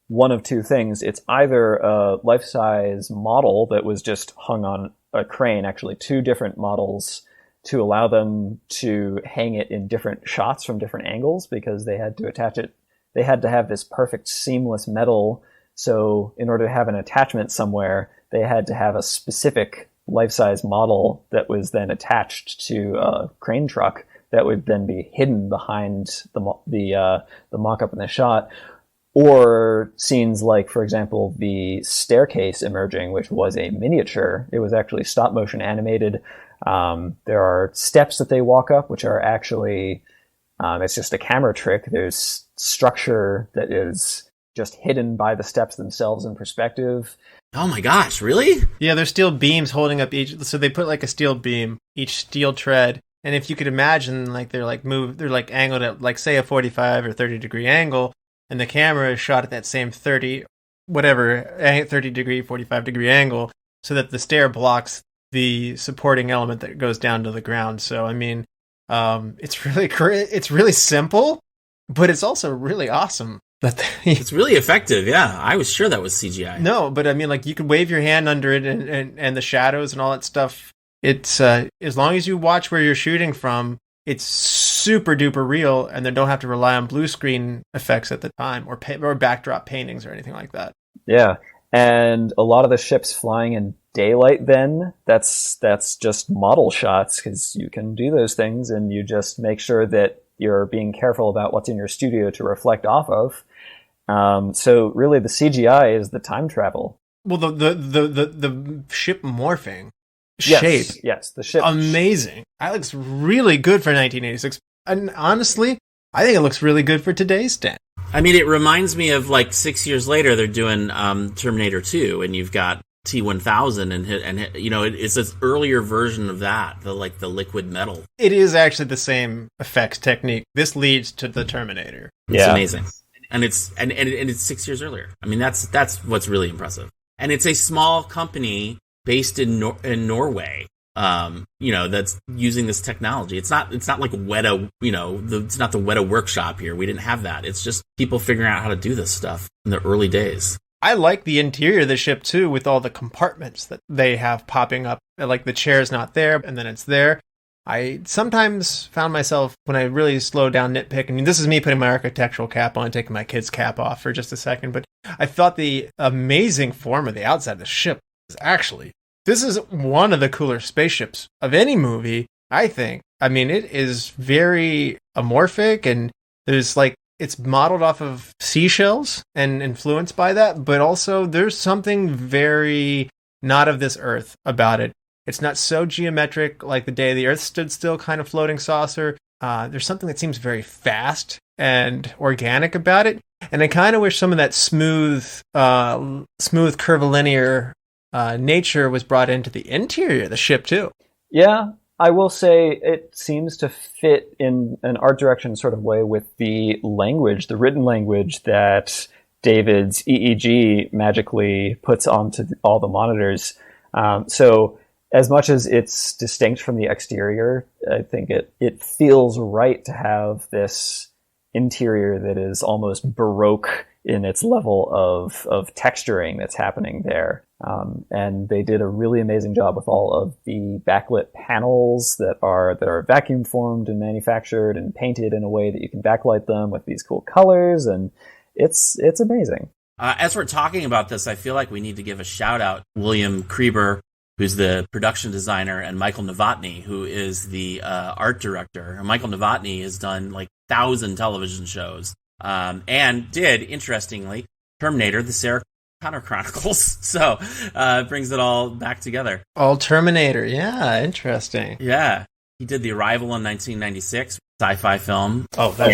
one of two things. It's either a life-size model that was just hung on a crane, actually two different models, to allow them to hang it in different shots from different angles, because they had to attach it. They had to have this perfect seamless metal. So in order to have an attachment somewhere, they had to have a specific life-size model that was then attached to a crane truck that would then be hidden behind the mock-up in the shot. Or scenes like, for example, the staircase emerging, which was a miniature. It was actually stop-motion animated. There are steps that they walk up, which are actually, it's just a camera trick. There's structure that is just hidden by the steps themselves in perspective. Oh my gosh, really? Yeah, there's steel beams holding up each, so they put like a steel beam, each steel tread. And if you could imagine, like they're like angled at, like, say, a 45 or 30 degree angle, and the camera is shot at that same 30 degree, 45 degree angle, so that the stair blocks the supporting element that goes down to the ground. So, I mean, it's really simple, but it's also really awesome. It's really effective. Yeah, I was sure that was CGI. No, but I mean, like, you could wave your hand under it and the shadows and all that stuff. It's as long as you watch where you're shooting from, it's super duper real, and they don't have to rely on blue screen effects at the time or backdrop paintings or anything like that. Yeah, and a lot of the ships flying in daylight, then that's just model shots, because you can do those things, and you just make sure that you're being careful about what's in your studio to reflect off of. So really, the CGI is the time travel. Well, the ship morphing shape, yes, the ship, amazing. That looks really good for 1986, and honestly, I think it looks really good for today's standard. I mean, it reminds me of, like, 6 years later, they're doing Terminator 2, and you've got T-1000, and you know, it's an earlier version of that, the liquid metal. It is actually the same effects technique. This leads to the Terminator. It's amazing, and it's 6 years earlier. I mean, that's what's really impressive. And it's a small company based in Norway. That's using this technology. It's not like Weta, it's not the Weta workshop here. We didn't have that. It's just people figuring out how to do this stuff in the early days. I like the interior of the ship too, with all the compartments that they have popping up. Like the chair's not there, and then it's there. I sometimes found myself, when I really slow down nitpicking, this is me putting my architectural cap on, taking my kid's cap off for just a second, but I thought the amazing form of the outside of the ship is actually, this is one of the cooler spaceships of any movie, I think. I mean, it is very amorphic, and there's like, it's modeled off of seashells and influenced by that, but also there's something very not of this earth about it. It's not so geometric like the day the Earth stood still kind of floating saucer. There's something that seems very fast and organic about it. And I kind of wish some of that smooth curvilinear nature was brought into the interior of the ship too. Yeah, I will say it seems to fit in an art direction sort of way with the language, the written language that David's EEG magically puts onto all the monitors. So as much as it's distinct from the exterior, I think it feels right to have this interior that is almost Baroque in its level of texturing that's happening there. And they did a really amazing job with all of the backlit panels that are vacuum formed and manufactured and painted in a way that you can backlight them with these cool colors, and it's amazing. As we're talking about this, I feel like we need to give a shout out William Kreiber, who's the production designer, and Michael Novotny, who is the art director. And Michael Novotny has done like 1,000 television shows, and did, interestingly, Terminator, the Sarah Connor Chronicles. So it brings it all back together. All Terminator, yeah, interesting. Yeah, he did The Arrival in 1996, sci-fi film. Oh, that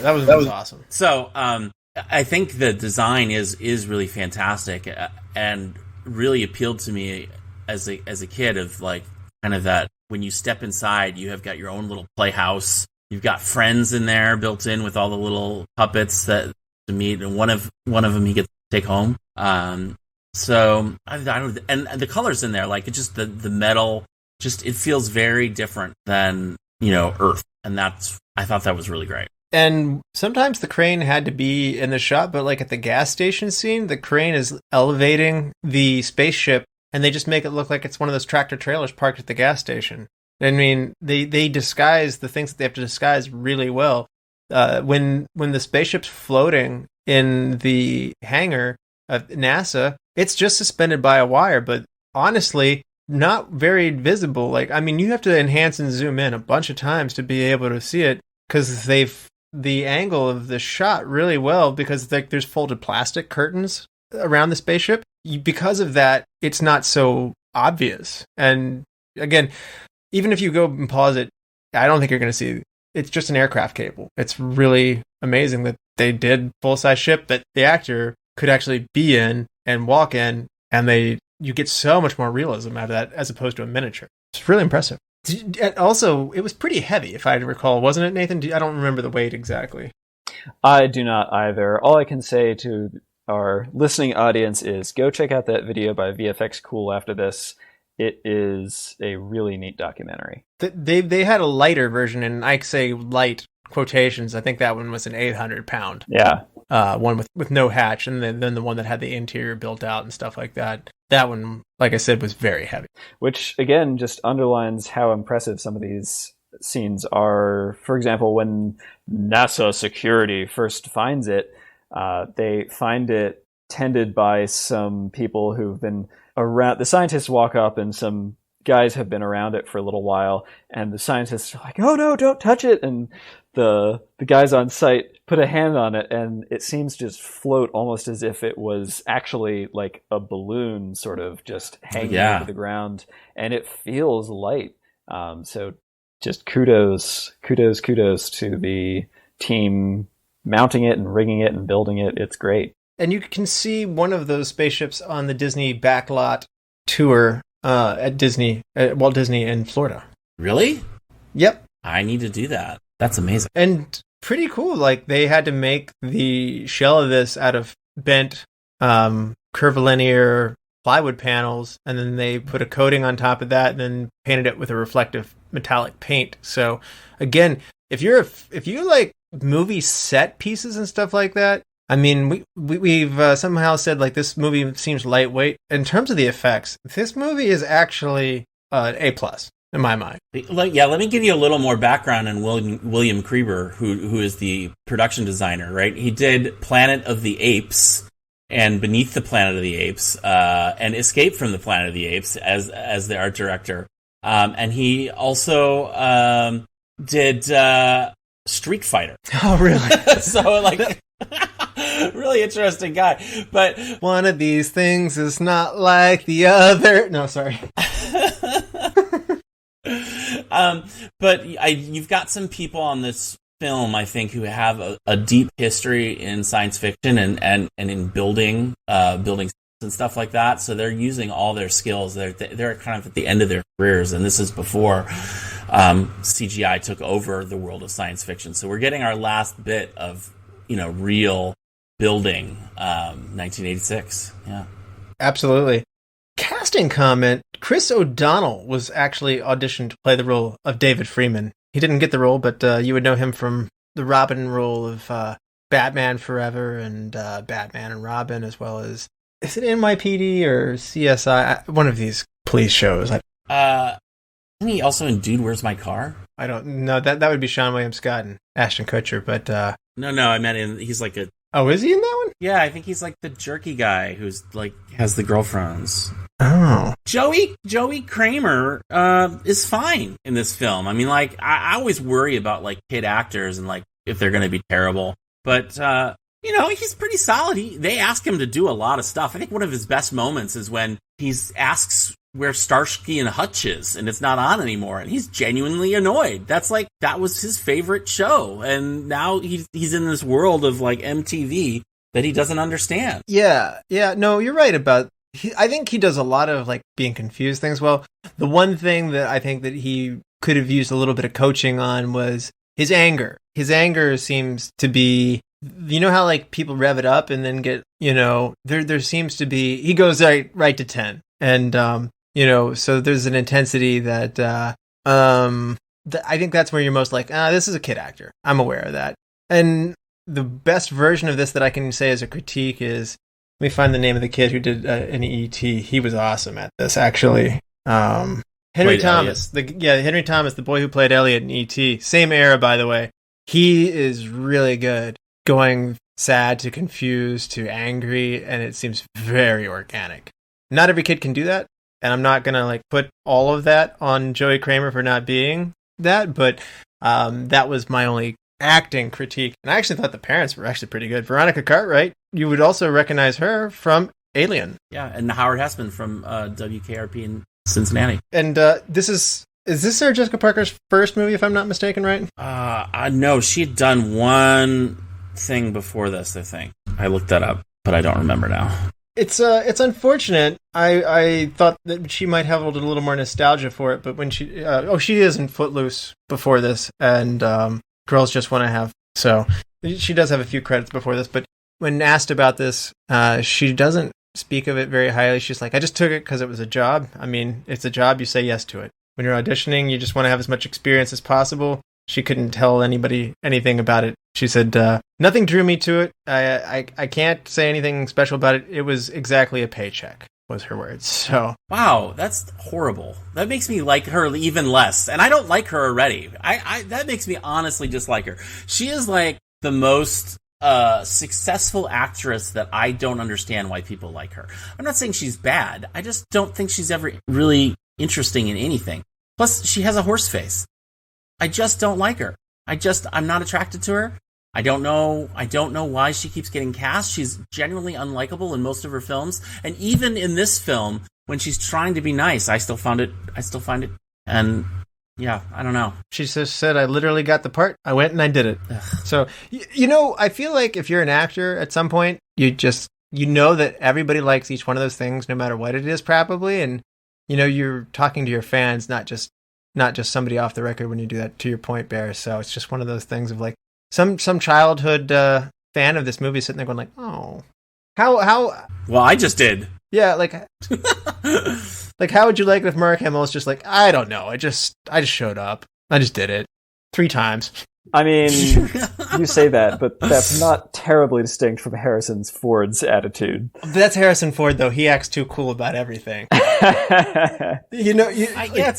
was awesome. So I think the design is really fantastic, and really appealed to me as a kid, of like kind of that when you step inside, you have got your own little playhouse. You've got friends in there built in with all the little puppets that to meet, and one of them he gets to take home. So I don't, and the colors in there, like it just the metal, just it feels very different than Earth, and I thought that was really great. And sometimes the crane had to be in the shot, but like at the gas station scene, the crane is elevating the spaceship, and they just make it look like it's one of those tractor trailers parked at the gas station. I mean, they disguise the things that they have to disguise really well. When the spaceship's floating in the hangar of NASA, it's just suspended by a wire, but honestly, not very visible. Like, I mean, you have to enhance and zoom in a bunch of times to be able to see it, because the angle of the shot really well, because there's folded plastic curtains around the spaceship. Because of that, it's not so obvious. And again, even if you go and pause it, I don't think you're going to see. It's just an aircraft cable. It's really amazing that they did full-size ship that the actor could actually be in and walk in, and you get so much more realism out of that as opposed to a miniature. It's really impressive. Also, it was pretty heavy, if I recall, wasn't it, Nathan? I don't remember the weight exactly. I do not either. All I can say to our listening audience is go check out that video by VFX Cool after this. It is a really neat documentary. They had a lighter version, and I say light quotations. I think that one was an 800-pound. Yeah. One with no hatch, and then the one that had the interior built out and stuff like that. That one, like I said, was very heavy. Which, again, just underlines how impressive some of these scenes are. For example, when NASA security first finds it, they find it tended by some people who've been around. The scientists walk up, and some guys have been around it for a little while, and the scientists are like, "Oh no, don't touch it!" And the guys on site put a hand on it, and it seems to just float almost as if it was actually like a balloon, sort of just hanging over the ground, and it feels light. So just kudos to the team mounting it and rigging it and building it. It's great. And you can see one of those spaceships on the Disney backlot tour at Walt Disney in Florida. Really? Yep. I need to do that. That's amazing. And pretty cool. Like, they had to make the shell of this out of bent curvilinear plywood panels, and then they put a coating on top of that, and then painted it with a reflective metallic paint. So again, if you like movie set pieces and stuff like that, I mean, we've somehow said like this movie seems lightweight. In terms of the effects, this movie is actually an A+ in my mind. Yeah, let me give you a little more background on William Cramer, who is the production designer, right? He did Planet of the Apes and Beneath the Planet of the Apes, and Escape from the Planet of the Apes as the art director. And he also did Street Fighter. Oh, really? So, like, really interesting guy. But one of these things is not like the other. No, sorry. But you've got some people on this film, I think, who have a deep history in science fiction and in buildings and stuff like that. So they're using all their skills. They're kind of at the end of their careers, and this is before CGI took over the world of science fiction. So we're getting our last bit of real building, 1986. Yeah, absolutely. Casting comment: Chris O'Donnell was actually auditioned to play the role of David Freeman. He didn't get the role, but you would know him from the Robin role of Batman Forever and Batman and Robin, as well as, is it NYPD or CSI? One of these police shows. Isn't he also in Dude, Where's My Car? I don't know. That would be Sean William Scott and Ashton Kutcher, but No, I meant he's like a... Oh, is he in that one? Yeah, I think he's like the jerky guy who's like has the girlfriends. Oh. Joey Cramer is fine in this film. I mean, like, I always worry about like kid actors and like if they're going to be terrible. But he's pretty solid. They ask him to do a lot of stuff. I think one of his best moments is when he asks where Starsky and Hutch is, and it's not on anymore, and he's genuinely annoyed. That was his favorite show, and now he's in this world of like MTV that he doesn't understand. Yeah. No, you're right about. I think he does a lot of like being confused things. Well, the one thing that I think that he could have used a little bit of coaching on was his anger. His anger seems to be, how like people rev it up and then get, there seems to be, he goes right to 10. And, so there's an intensity that, I think that's where you're most like, this is a kid actor. I'm aware of that. And the best version of this that I can say as a critique is, let me find the name of the kid who did an E.T. He was awesome at this, actually. Henry Thomas. Henry Thomas, the boy who played Elliot in E.T. Same era, by the way. He is really good, going sad to confused to angry, and it seems very organic. Not every kid can do that, and I'm not going to like put all of that on Joey Cramer for not being that, but that was my only acting critique. And I actually thought the parents were actually pretty good. Veronica Cartwright, you would also recognize her from Alien. Yeah, and Howard Hesseman from WKRP in Cincinnati. And is this Sarah Jessica Parker's first movie, if I'm not mistaken, right? No, she had done one thing before this, I think. I looked that up, but I don't remember now. It's unfortunate. I thought that she might have a little more nostalgia for it, but when she is in Footloose before this, and Girls Just Want to Have. So she does have a few credits before this, but when asked about this, she doesn't speak of it very highly. She's like, I just took it because it was a job. I mean, it's a job, you say yes to it. When you're auditioning, you just want to have as much experience as possible. She couldn't tell anybody anything about it. She said, nothing drew me to it. I can't say anything special about it. It was exactly a paycheck, was her words. So wow, that's horrible. That makes me like her even less. And I don't like her already. That makes me honestly dislike her. She is like the most successful actress that I don't understand why people like her. I'm not saying she's bad. I just don't think she's ever really interesting in anything. Plus, she has a horse face. I just don't like her. I'm not attracted to her. I don't know why she keeps getting cast. She's genuinely unlikable in most of her films. And even in this film, when she's trying to be nice, I still find it. And yeah, I don't know. She just said, I literally got the part. I went and I did it. Ugh. So, I feel like if you're an actor at some point, you know that everybody likes each one of those things, no matter what it is, probably. And, you're talking to your fans, not just somebody off the record when you do that, to your point, Bear. So it's just one of those things of like some childhood fan of this movie sitting there going like, oh, how. Well, I just did. Yeah, like how would you like it if Mark Hamill was just like, I don't know, I just showed up. I just did it 3 times. I mean, you say that, but that's not terribly distinct from Harrison Ford's attitude. That's Harrison Ford, though. He acts too cool about everything. It's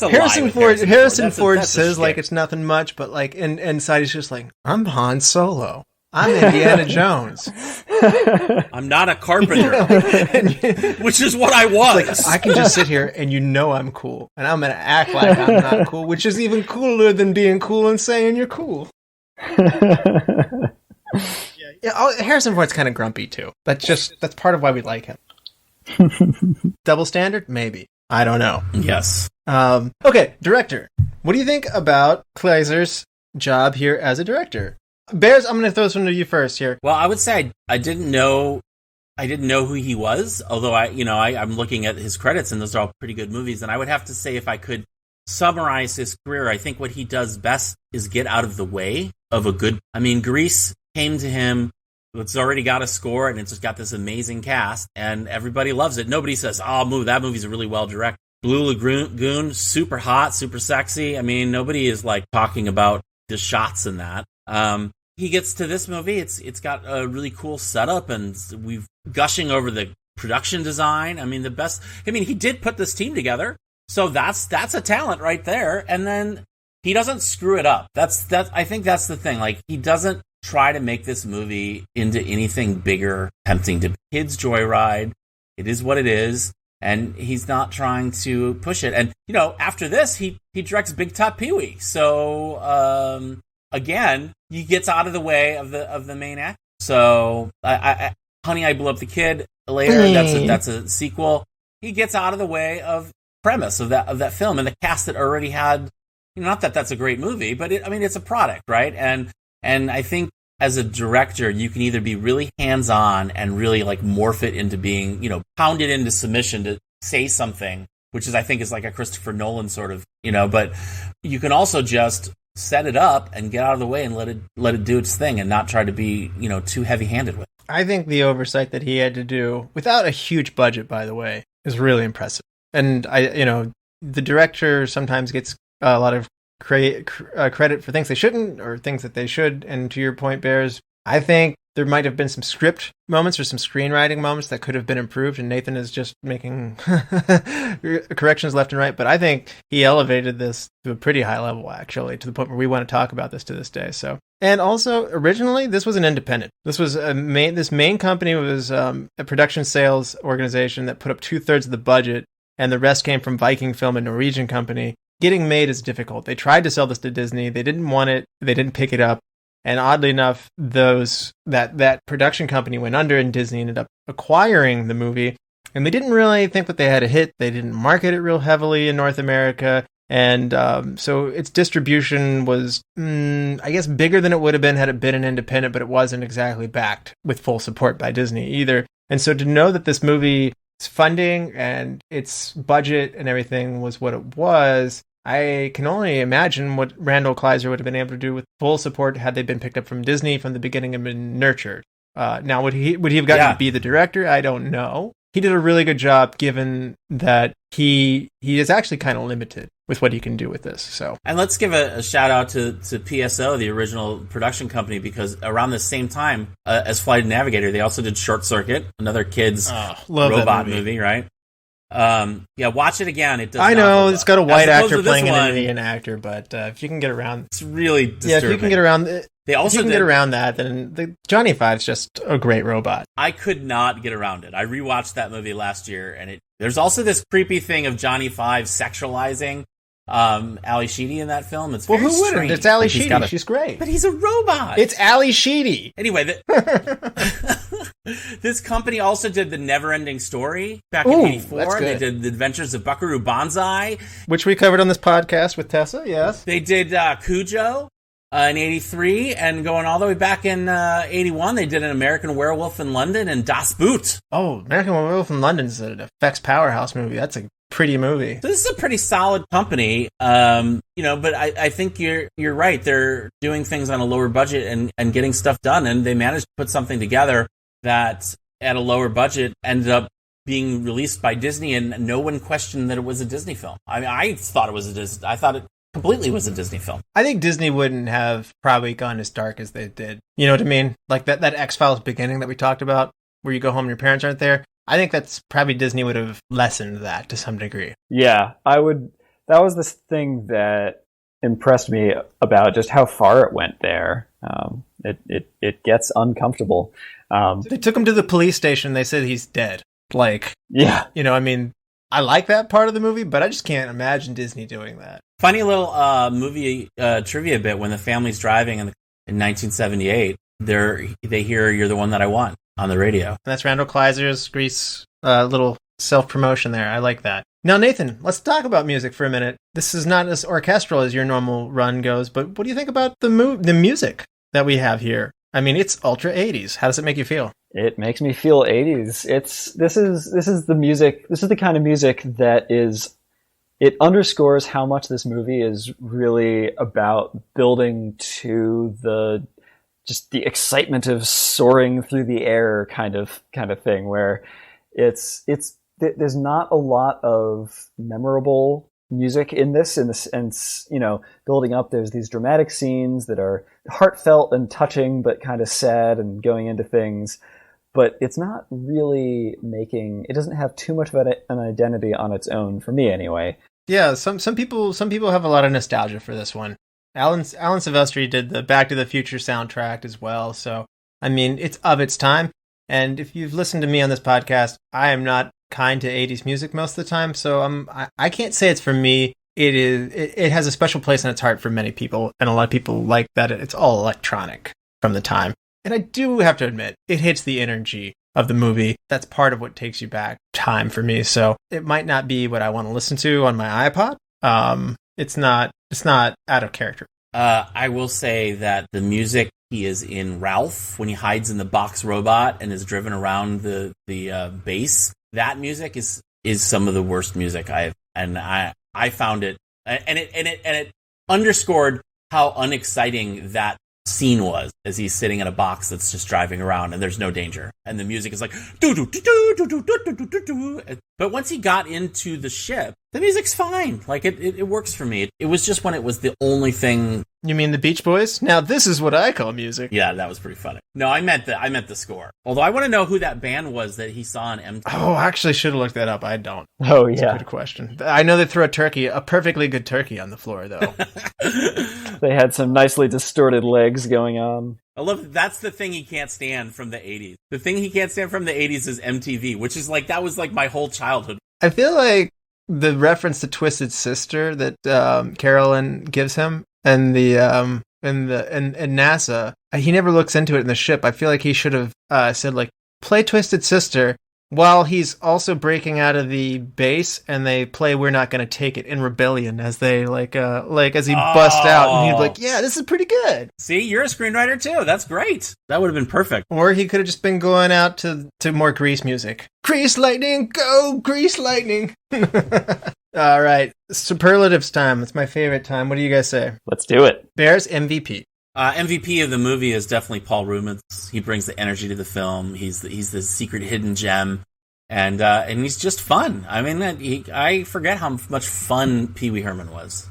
a Harrison lie Ford. with Harrison Ford that's says like it's nothing much, but like inside he's just like, I'm Han Solo. I'm Indiana Jones. I'm not a carpenter, which is what I was. Like, I can just sit here and I'm cool. And I'm going to act like I'm not cool, which is even cooler than being cool and saying you're cool. Harrison Ford's kind of grumpy, too. That's part of why we like him. Double standard? Maybe. I don't know. Yes. Okay, director. What do you think about Kleiser's job here as a director? Bears, I'm going to throw this one to you first here. Well, I would say I didn't know who he was, although I'm looking at his credits and those are all pretty good movies. And I would have to say if I could summarize his career, I think what he does best is get out of the way of a good. I mean, Grease came to him. It's already got a score and it's just got this amazing cast and everybody loves it. Nobody says, "Oh, that movie's really well directed." Blue Lagoon, super hot, super sexy. I mean, nobody is like talking about the shots in that. He gets to this movie. It's got a really cool setup, and we've gushing over the production design. I mean, he did put this team together, so that's a talent right there. And then he doesn't screw it up. I think that's the thing. Like, he doesn't try to make this movie into anything bigger, tempting to kids' joyride. It is what it is, and he's not trying to push it. And after this, he directs Big Top Pee-wee. So. Again, he gets out of the way of the main act. So, Honey, I Blew Up the Kid later. That's a sequel. He gets out of the way of premise of that film and the cast that already had. Not that that's a great movie, but it's a product, right? And I think as a director, you can either be really hands on and really like morph it into being pounded into submission to say something, which I think is like a Christopher Nolan sort of But you can also just set it up and get out of the way and let it do its thing and not try to be, too heavy-handed with it. I think the oversight that he had to do, without a huge budget, by the way, is really impressive. And the director sometimes gets a lot of credit for things they shouldn't or things that they should. And to your point, Bears, I think there might have been some script moments or some screenwriting moments that could have been improved, and Nathan is just making corrections left and right. But I think he elevated this to a pretty high level, actually, to the point where we want to talk about this to this day. So, and also, originally, this was an independent. This was this main company was a production sales organization that put up 2/3 of the budget, and the rest came from Viking Film, a Norwegian company. Getting made is difficult. They tried to sell this to Disney. They didn't want it. They didn't pick it up. And oddly enough, that production company went under and Disney ended up acquiring the movie. And they didn't really think that they had a hit. They didn't market it real heavily in North America. And so its distribution was, I guess, bigger than it would have been had it been an independent, but it wasn't exactly backed with full support by Disney either. And so to know that this movie's funding and its budget and everything was what it was, I can only imagine what Randal Kleiser would have been able to do with full support had they been picked up from Disney from the beginning and been nurtured. Now, would he have gotten to be the director? I don't know. He did a really good job, given that he is actually kind of limited with what he can do with this. So, and let's give a shout out to PSO, the original production company, because around the same time as Flight and Navigator, they also did Short Circuit, another kids robot movie, right? Watch it again. It does. I know it's got a white actor playing an Indian actor, but if you can get around, it's really disturbing. Yeah, if you can get around, get around that, then Johnny Five's just a great robot. I could not get around it. I rewatched that movie last year, and there's also this creepy thing of Johnny Five sexualizing Ali Sheedy in that film. It's very who wouldn't? strange. It's Ali Sheedy. She's great, but he's a robot. It's Ali Sheedy. Anyway, this company also did The Never-Ending Story back in '84. They did The Adventures of Buckaroo Banzai, which we covered on this podcast with Tessa. Yes, they did Cujo in '83, and going all the way back in '81, they did An American Werewolf in London and Das Boot. Oh, American Werewolf in London is an effects powerhouse movie. That's a pretty movie. So this is a pretty solid company, but I think you're right. They're doing things on a lower budget and getting stuff done, and they managed to put something together that at a lower budget ended up being released by Disney, and no one questioned that it was a Disney film. I mean, I thought it completely was a Disney film. I think Disney wouldn't have probably gone as dark as they did. You know what I mean? Like that X-Files beginning that we talked about, where you go home and your parents aren't there. I think that's probably Disney would have lessened that to some degree. Yeah, I would. That was the thing that impressed me about just how far it went there. It gets uncomfortable. They took him to the police station. They said he's dead. Like, yeah, you know, I mean, I like that part of the movie, but I just can't imagine Disney doing that. Funny little movie trivia bit: when the family's driving in 1978, they hear "You're the One That I Want" on the radio. And that's Randal Kleiser's Grease little self-promotion there. I like that. Now, Nathan, let's talk about music for a minute. This is not as orchestral as your normal run goes, but what do you think about the music that we have here? I mean, it's ultra 80s. How does it make you feel? It makes me feel 80s. This is the music. This is the kind of music that is. It underscores how much this movie is really about building to the excitement of soaring through the air kind of thing, where there's not a lot of memorable music in this, and you know, building up, there's these dramatic scenes that are heartfelt and touching, but kind of sad and going into things. But it's not really it doesn't have too much of an identity on its own, for me anyway. Yeah, some people have a lot of nostalgia for this one. Alan Silvestri did the Back to the Future soundtrack as well, so I mean, it's of its time. And if you've listened to me on this podcast, I am not kind to 80s music most of the time, so I can't say it's for me. It has a special place in its heart for many people, and a lot of people like that it's all electronic from the time. And I do have to admit, it hits the energy of the movie. That's part of what takes you back time for me. So it might not be what I want to listen to on my iPod. It's not out of character. I will say that the music he is in Ralph, when he hides in the box robot and is driven around the base, that music is some of the worst music I found it, and it underscored how unexciting that scene was, as he's sitting in a box that's just driving around and there's no danger, and the music is like do do do do do do do do do do. But once he got into the ship, the music's fine. Like it works for me. It was just when it was the only thing. You mean the Beach Boys? Now this is what I call music. Yeah, that was pretty funny. No, I meant the score. Although I want to know who that band was that he saw on MTV. Oh, I actually should have looked that up. I don't. Oh, yeah. That's a good question. I know they threw a perfectly good turkey on the floor, though. They had some nicely distorted legs going on. I love that's the thing he can't stand from the 80s. The thing he can't stand from the 80s is MTV, which is like, that was like my whole childhood. I feel like the reference to Twisted Sister that Carolyn gives him and NASA, he never looks into it in the ship. I feel like he should have said, like, play Twisted Sister while he's also breaking out of the base, and they play We're Not Gonna Take It in Rebellion as they as he busts out, and he's like, yeah, this is pretty good. See, you're a screenwriter too. That's great. That would have been perfect. Or he could have just been going out to more Grease music. Grease lightning, go Grease lightning. All right, superlatives time. It's my favorite time. What do you guys say? Let's do it. Bears MVP. MVP of the movie is definitely Paul Reubens. He brings the energy to the film. He's the secret hidden gem, and he's just fun. I mean, I forget how much fun Pee Wee Herman was.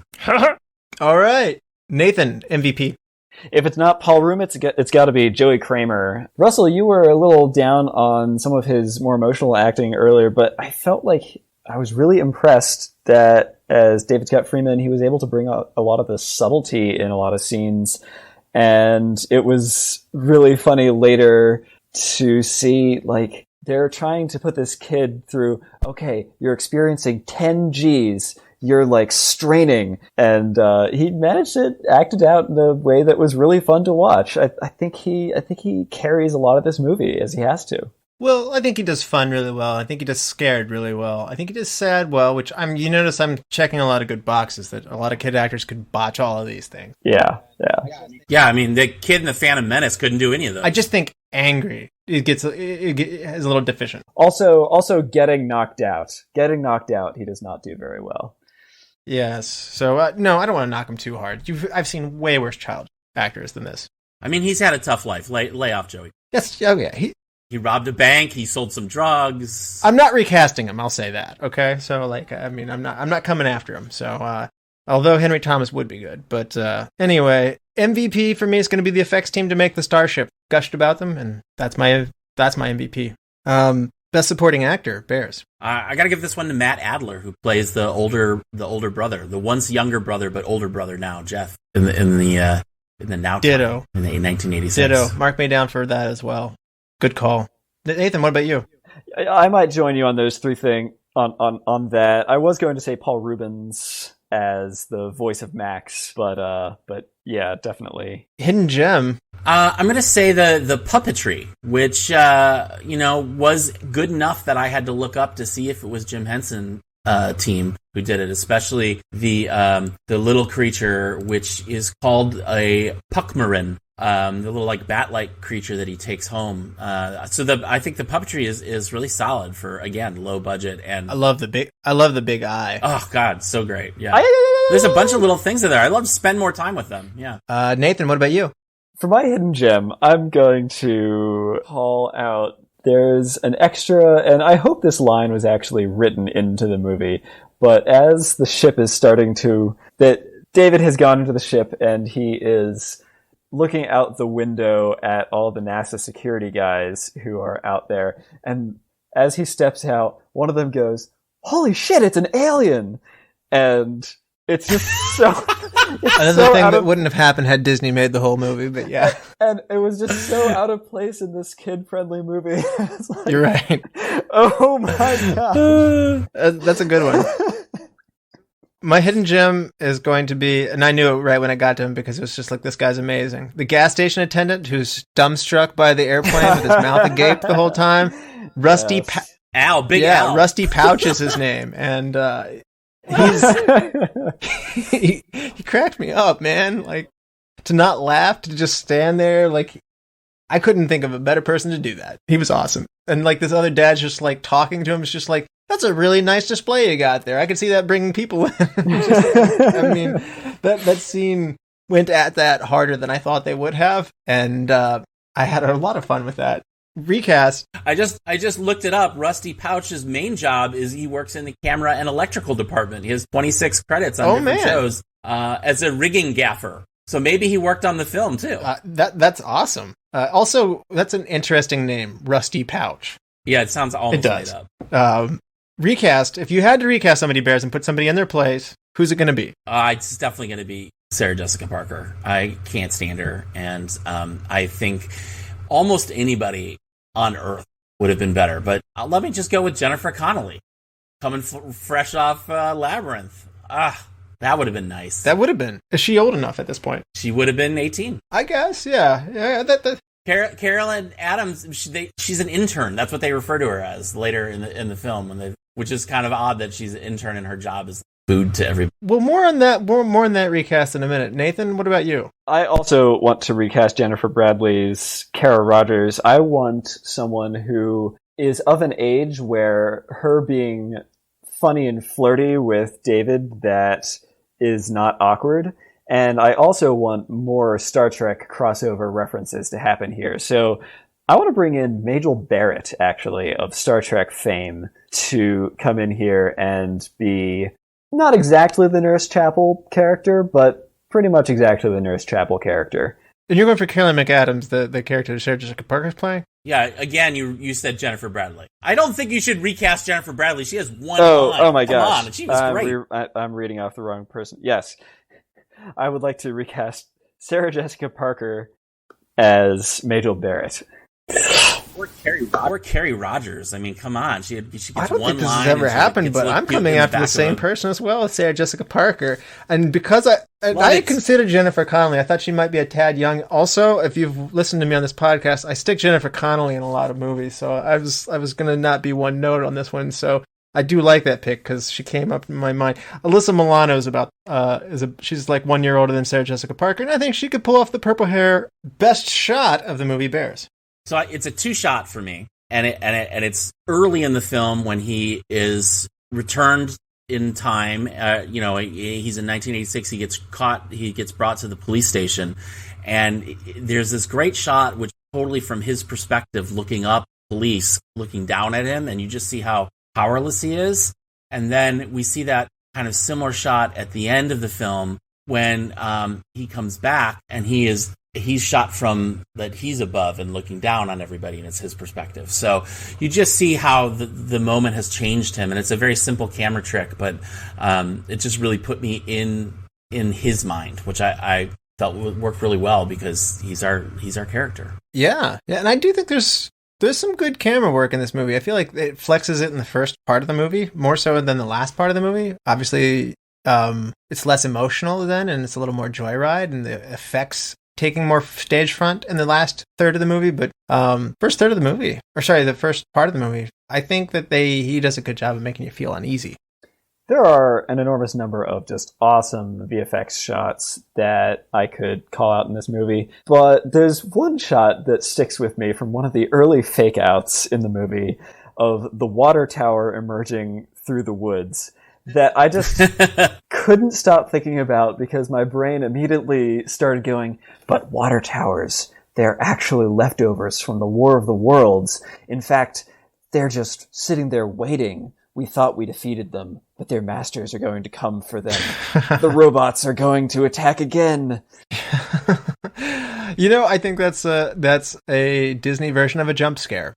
All right, Nathan, MVP. If it's not Paul Reubens, it's got to be Joey Cramer. Russell, you were a little down on some of his more emotional acting earlier, but I felt like I was really impressed that as David Scott Freeman, he was able to bring out a lot of the subtlety in a lot of scenes. And it was really funny later to see, like, they're trying to put this kid through, okay, you're experiencing 10 Gs, you're, like, straining. And he managed to act it out in a way that was really fun to watch. I think he carries a lot of this movie, as he has to. Well, I think he does fun really well. I think he does scared really well. I think he does sad well, which you notice I'm checking a lot of good boxes that a lot of kid actors could botch all of these things. Yeah. I mean, the kid in the Phantom Menace couldn't do any of those. I just think angry. It is a little deficient. Also getting knocked out. Getting knocked out, he does not do very well. Yes. So, no, I don't want to knock him too hard. I've seen way worse child actors than this. I mean, he's had a tough life. Lay off, Joey. Yes. Oh, yeah. He robbed a bank. He sold some drugs. I'm not recasting him. I'll say that. Okay, so like, I mean, I'm not coming after him. So, although Henry Thomas would be good, but anyway, MVP for me is going to be the effects team to make the Starship. Gushed about them, and that's my MVP. Best supporting actor, Bears. I got to give this one to Matt Adler, who plays the older brother, the once younger brother but older brother now, Jeff, in the now Ditto time, in the 1986. Ditto. Mark me down for that as well. Good call. Nathan, what about you? I might join you on those three things on that. I was going to say Paul Reubens as the voice of Max, but yeah, definitely. Hidden gem. I'm going to say the puppetry, which was good enough that I had to look up to see if it was Jim Henson team who did it, especially the little creature, which is called a puckmarin. The little like bat-like creature that he takes home. I think the puppetry is really solid for, again, low budget. And I love the big eye. Oh God, so great. Yeah. There's a bunch of little things in there. I love to spend more time with them. Yeah. Nathan, what about you? For my hidden gem, I'm going to call out, there's an extra, and I hope this line was actually written into the movie, but as the ship is that David has gone into the ship and he is looking out the window at all the NASA security guys who are out there. And as he steps out, one of them goes, "Holy shit, it's an alien!" And it's just so... Another thing that wouldn't have happened had Disney made the whole movie, but yeah. And it was just so out of place in this kid-friendly movie. Like, you're right. Oh my god. That's a good one. My hidden gem is going to be, and I knew it right when I got to him because it was just like, this guy's amazing. The gas station attendant who's dumbstruck by the airplane with his mouth agape the whole time. Rusty Al. Rusty Pouch is his name. And he cracked me up, man. Like, to not laugh, to just stand there, like, I couldn't think of a better person to do that. He was awesome. And like, this other dad's just like talking to him. It's just like, that's a really nice display you got there. I could see that bringing people in. I mean, that scene went at that harder than I thought they would have, and I had a lot of fun with that. Recast. I just looked it up. Rusty Pouch's main job is he works in the camera and electrical department. He has 26 credits on different shows as a rigging gaffer. So maybe he worked on the film too. That's awesome. Also, that's an interesting name, Rusty Pouch. Yeah, it sounds almost made up. Recast. If you had to recast somebody, Bears, and put somebody in their place, who's it going to be? It's definitely going to be Sarah Jessica Parker. I can't stand her, and I think almost anybody on Earth would have been better. But let me just go with Jennifer Connelly, coming fresh off Labyrinth. That would have been nice. That would have been. Is she old enough at this point? She would have been 18. I guess, yeah. Carolyn Adams, she's an intern. That's what they refer to her as later in the film, which is kind of odd that she's an intern and her job is food to everybody. Well, more on that recast in a minute. Nathan, what about you? I also want to recast Jennifer Bradley's Kara Rogers. I want someone who is of an age where her being funny and flirty with David that is not awkward. And I also want more Star Trek crossover references to happen here. So I want to bring in Majel Barrett, actually, of Star Trek fame, to come in here and be not exactly the Nurse Chapel character, but pretty much exactly the Nurse Chapel character. And you're going for Carolyn McAdams, the character that Sarah Jessica Parker's playing? Yeah, again, you said Jennifer Bradley. I don't think you should recast Jennifer Bradley. She has one line. Oh my gosh. Come on, she was great. I'm reading off the wrong person. Yes. I would like to recast Sarah Jessica Parker as Majel Barrett. Or Carrie Rogers. I mean, come on. She gets one line. I don't think this has ever happened, but I'm coming after the same person as well as Sarah Jessica Parker. And because I considered Jennifer Connelly, I thought she might be a tad young. Also, if you've listened to me on this podcast, I stick Jennifer Connelly in a lot of movies, so I was going to not be one note on this one. So I do like that pick because she came up in my mind. Alyssa Milano she's like 1 year older than Sarah Jessica Parker, and I think she could pull off the purple hair best shot of the movie Bears. So it's a two shot for me, and it's early in the film when he is returned in time. He's in 1986. He gets caught. He gets brought to the police station, and there's this great shot, which totally from his perspective, looking up police looking down at him, and you just see how powerless he is. And then we see that kind of similar shot at the end of the film when he comes back and he's shot from that he's above and looking down on everybody, and it's his perspective. So you just see how the moment has changed him, and it's a very simple camera trick, but it just really put me in his mind, which I felt worked really well because he's our character. Yeah, and I do think there's some good camera work in this movie. I feel like it flexes it in the first part of the movie more so than the last part of the movie. Obviously, it's less emotional then, and it's a little more joyride, and the effects taking more stage front in the last third of the movie. But the first part of the movie, I think that he does a good job of making you feel uneasy. There are an enormous number of just awesome VFX shots that I could call out in this movie, but there's one shot that sticks with me from one of the early fake outs in the movie of the water tower emerging through the woods that I just couldn't stop thinking about because my brain immediately started going, but water towers, they're actually leftovers from the War of the Worlds. In fact, they're just sitting there waiting. We thought we defeated them, but their masters are going to come for them. The robots are going to attack again. I think that's a Disney version of a jump scare,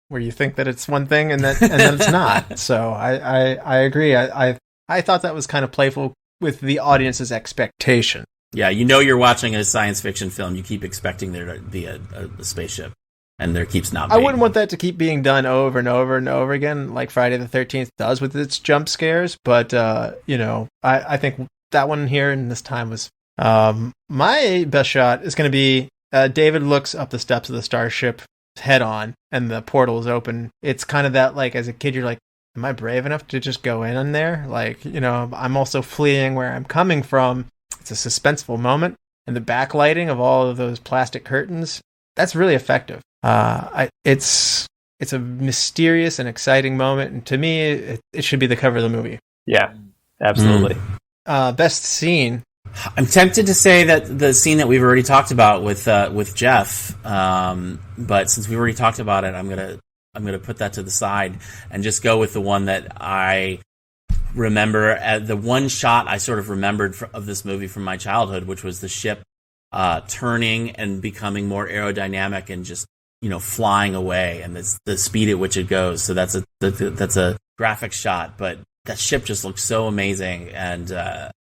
where you think that it's one thing and then it's not. So I agree. I thought that was kind of playful with the audience's expectation. Yeah, you're watching a science fiction film. You keep expecting there to be a spaceship. And there keeps not being. I wouldn't want that to keep being done over and over and over again, like Friday the 13th does with its jump scares. But, I think that one here in this time was my best shot is going to be David looks up the steps of the starship head on and the portal is open. It's kind of that, like, as a kid, you're like, am I brave enough to just go in there? Like, I'm also fleeing where I'm coming from. It's a suspenseful moment. And the backlighting of all of those plastic curtains, that's really effective. It's a mysterious and exciting moment, and to me, it should be the cover of the movie. Yeah, absolutely. Best scene. I'm tempted to say that the scene that we've already talked about with Jeff, but since we've already talked about it, I'm gonna put that to the side and just go with the one that I remember. The one shot I sort of remembered of this movie from my childhood, which was the ship turning and becoming more aerodynamic and just flying away, and the speed at which it goes. So that's a graphic shot, but that ship just looks so amazing. And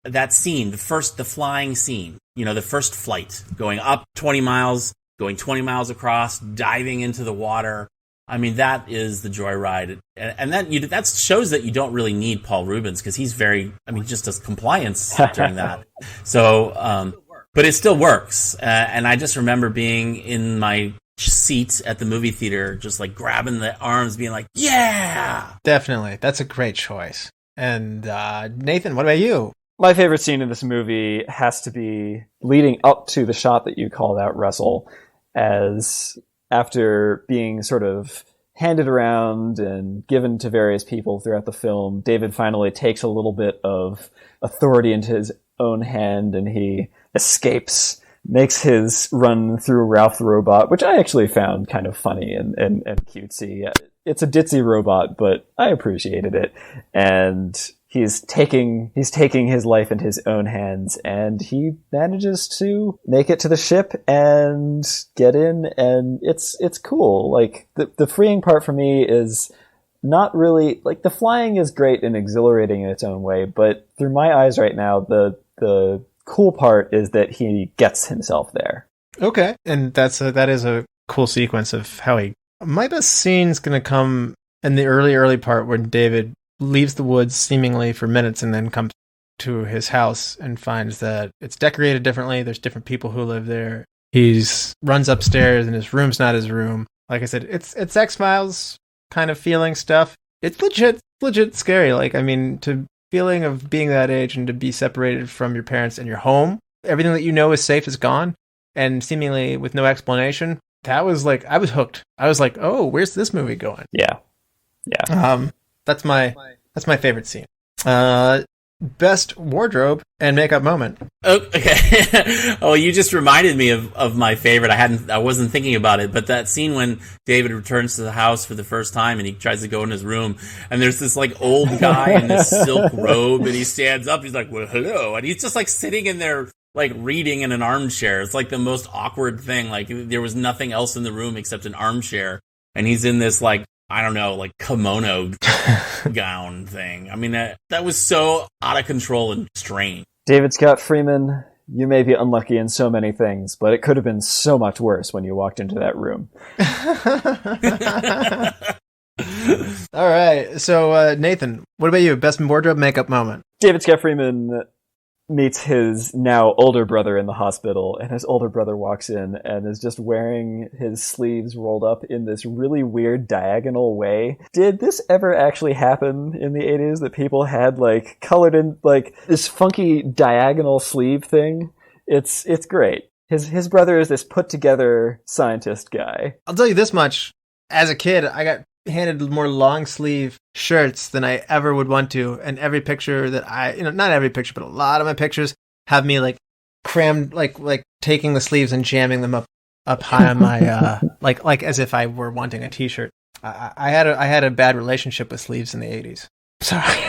that scene, the flying scene, the first flight, going up 20 miles, going 20 miles across, diving into the water. I mean, that is the joyride, and that shows that you don't really need Paul Reubens because he just does compliance during that. So, but it still works, and I just remember being in my seat at the movie theater, just like grabbing the arms, being like, yeah! Definitely. That's a great choice. And Nathan, what about you? My favorite scene in this movie has to be leading up to the shot that you called out, Russell, as after being sort of handed around and given to various people throughout the film, David finally takes a little bit of authority into his own hand and he escapes, makes his run through Ralph the Robot, which I actually found kind of funny and cutesy. It's a ditzy robot, but I appreciated it. And he's taking his life into his own hands, and he manages to make it to the ship and get in, and it's cool. Like, the freeing part for me is not really, like, the flying is great and exhilarating in its own way, but through my eyes right now, the cool part is that he gets himself there. Okay, and that is a cool sequence of how he... My best scene's going to come in the early part when David leaves the woods seemingly for minutes and then comes to his house and finds that it's decorated differently. There's different people who live there. Runs upstairs and his room's not his room. Like I said, it's X-Files kind of feeling stuff. It's legit scary. Like, I mean, to feeling of being that age and to be separated from your parents and your home, everything that you know is safe is gone, and seemingly with no explanation. That was like, I was hooked. I was like, oh, where's this movie going? Yeah. That's my favorite scene. best wardrobe and makeup moment. Oh, okay. Oh, you just reminded me of my favorite. I wasn't thinking about it, but that scene when David returns to the house for the first time and he tries to go in his room and there's this like old guy in this silk robe and he stands up. He's like, well, hello. And he's just like sitting in there, like reading in an armchair. It's like the most awkward thing. Like there was nothing else in the room except an armchair. And he's in this like, I don't know, like kimono gown thing. I mean, that was so out of control and strange. David Scott Freeman, you may be unlucky in so many things, but it could have been so much worse when you walked into that room. All right. So, Nathan, what about you? Best wardrobe makeup moment? David Scott Freeman meets his now older brother in the hospital, and his older brother walks in and is just wearing his sleeves rolled up in this really weird diagonal way. Did this ever actually happen in the 80s, that people had like colored in like this funky diagonal sleeve thing? It's great. His brother is this put together scientist guy. I'll tell you this much. As a kid, I got handed more long sleeve shirts than I ever would want to, and every picture that not every picture, but a lot of my pictures have me like crammed, like taking the sleeves and jamming them up high on my like as if I were wanting a t-shirt. I had a bad relationship with sleeves in the 80s. Sorry.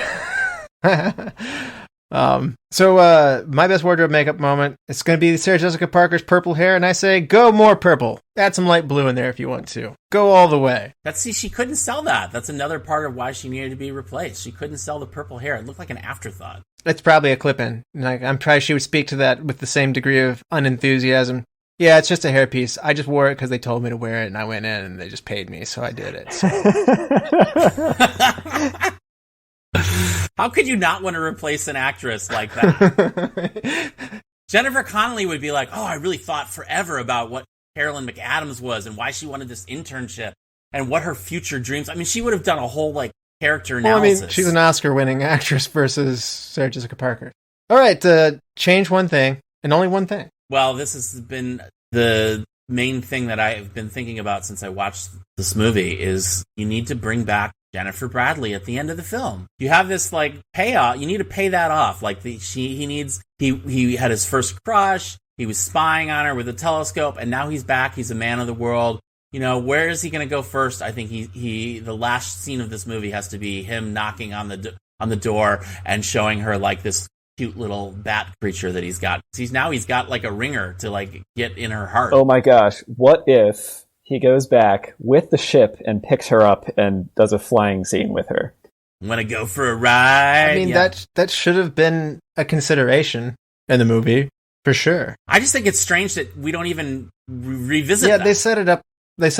So my best wardrobe makeup moment, it's going to be Sarah Jessica Parker's purple hair, and I say go more purple. Add some light blue in there if you want to. Go all the way. She couldn't sell that. That's another part of why she needed to be replaced. She couldn't sell the purple hair. It looked like an afterthought. It's probably a clip-in. Like, I'm probably she would speak to that with the same degree of unenthusiasm. Yeah, it's just a hairpiece. I just wore it because they told me to wear it, and I went in and they just paid me, so I did it. So. How could you not want to replace an actress like that? Jennifer Connelly would be like, oh, I really thought forever about what Carolyn McAdams was and why she wanted this internship and what her future dreams. I mean, she would have done a whole like character analysis. Well, I mean, she's an Oscar-winning actress versus Sarah Jessica Parker. All right, change one thing, and only one thing. Well, this has been the main thing that I've been thinking about since I watched this movie is you need to bring back Jennifer Bradley at the end of the film. You have this like payoff. You need to pay that off. Like he had his first crush. He was spying on her with a telescope, and now he's back. He's a man of the world. You know, where is he going to go first? I think the last scene of this movie has to be him knocking on the door and showing her like this cute little bat creature that he's got. He's got like a ringer to like get in her heart. Oh my gosh! What if he goes back with the ship and picks her up and does a flying scene with her? Want to go for a ride? I mean, that should have been a consideration in the movie, for sure. I just think it's strange that we don't even revisit that. Yeah, they set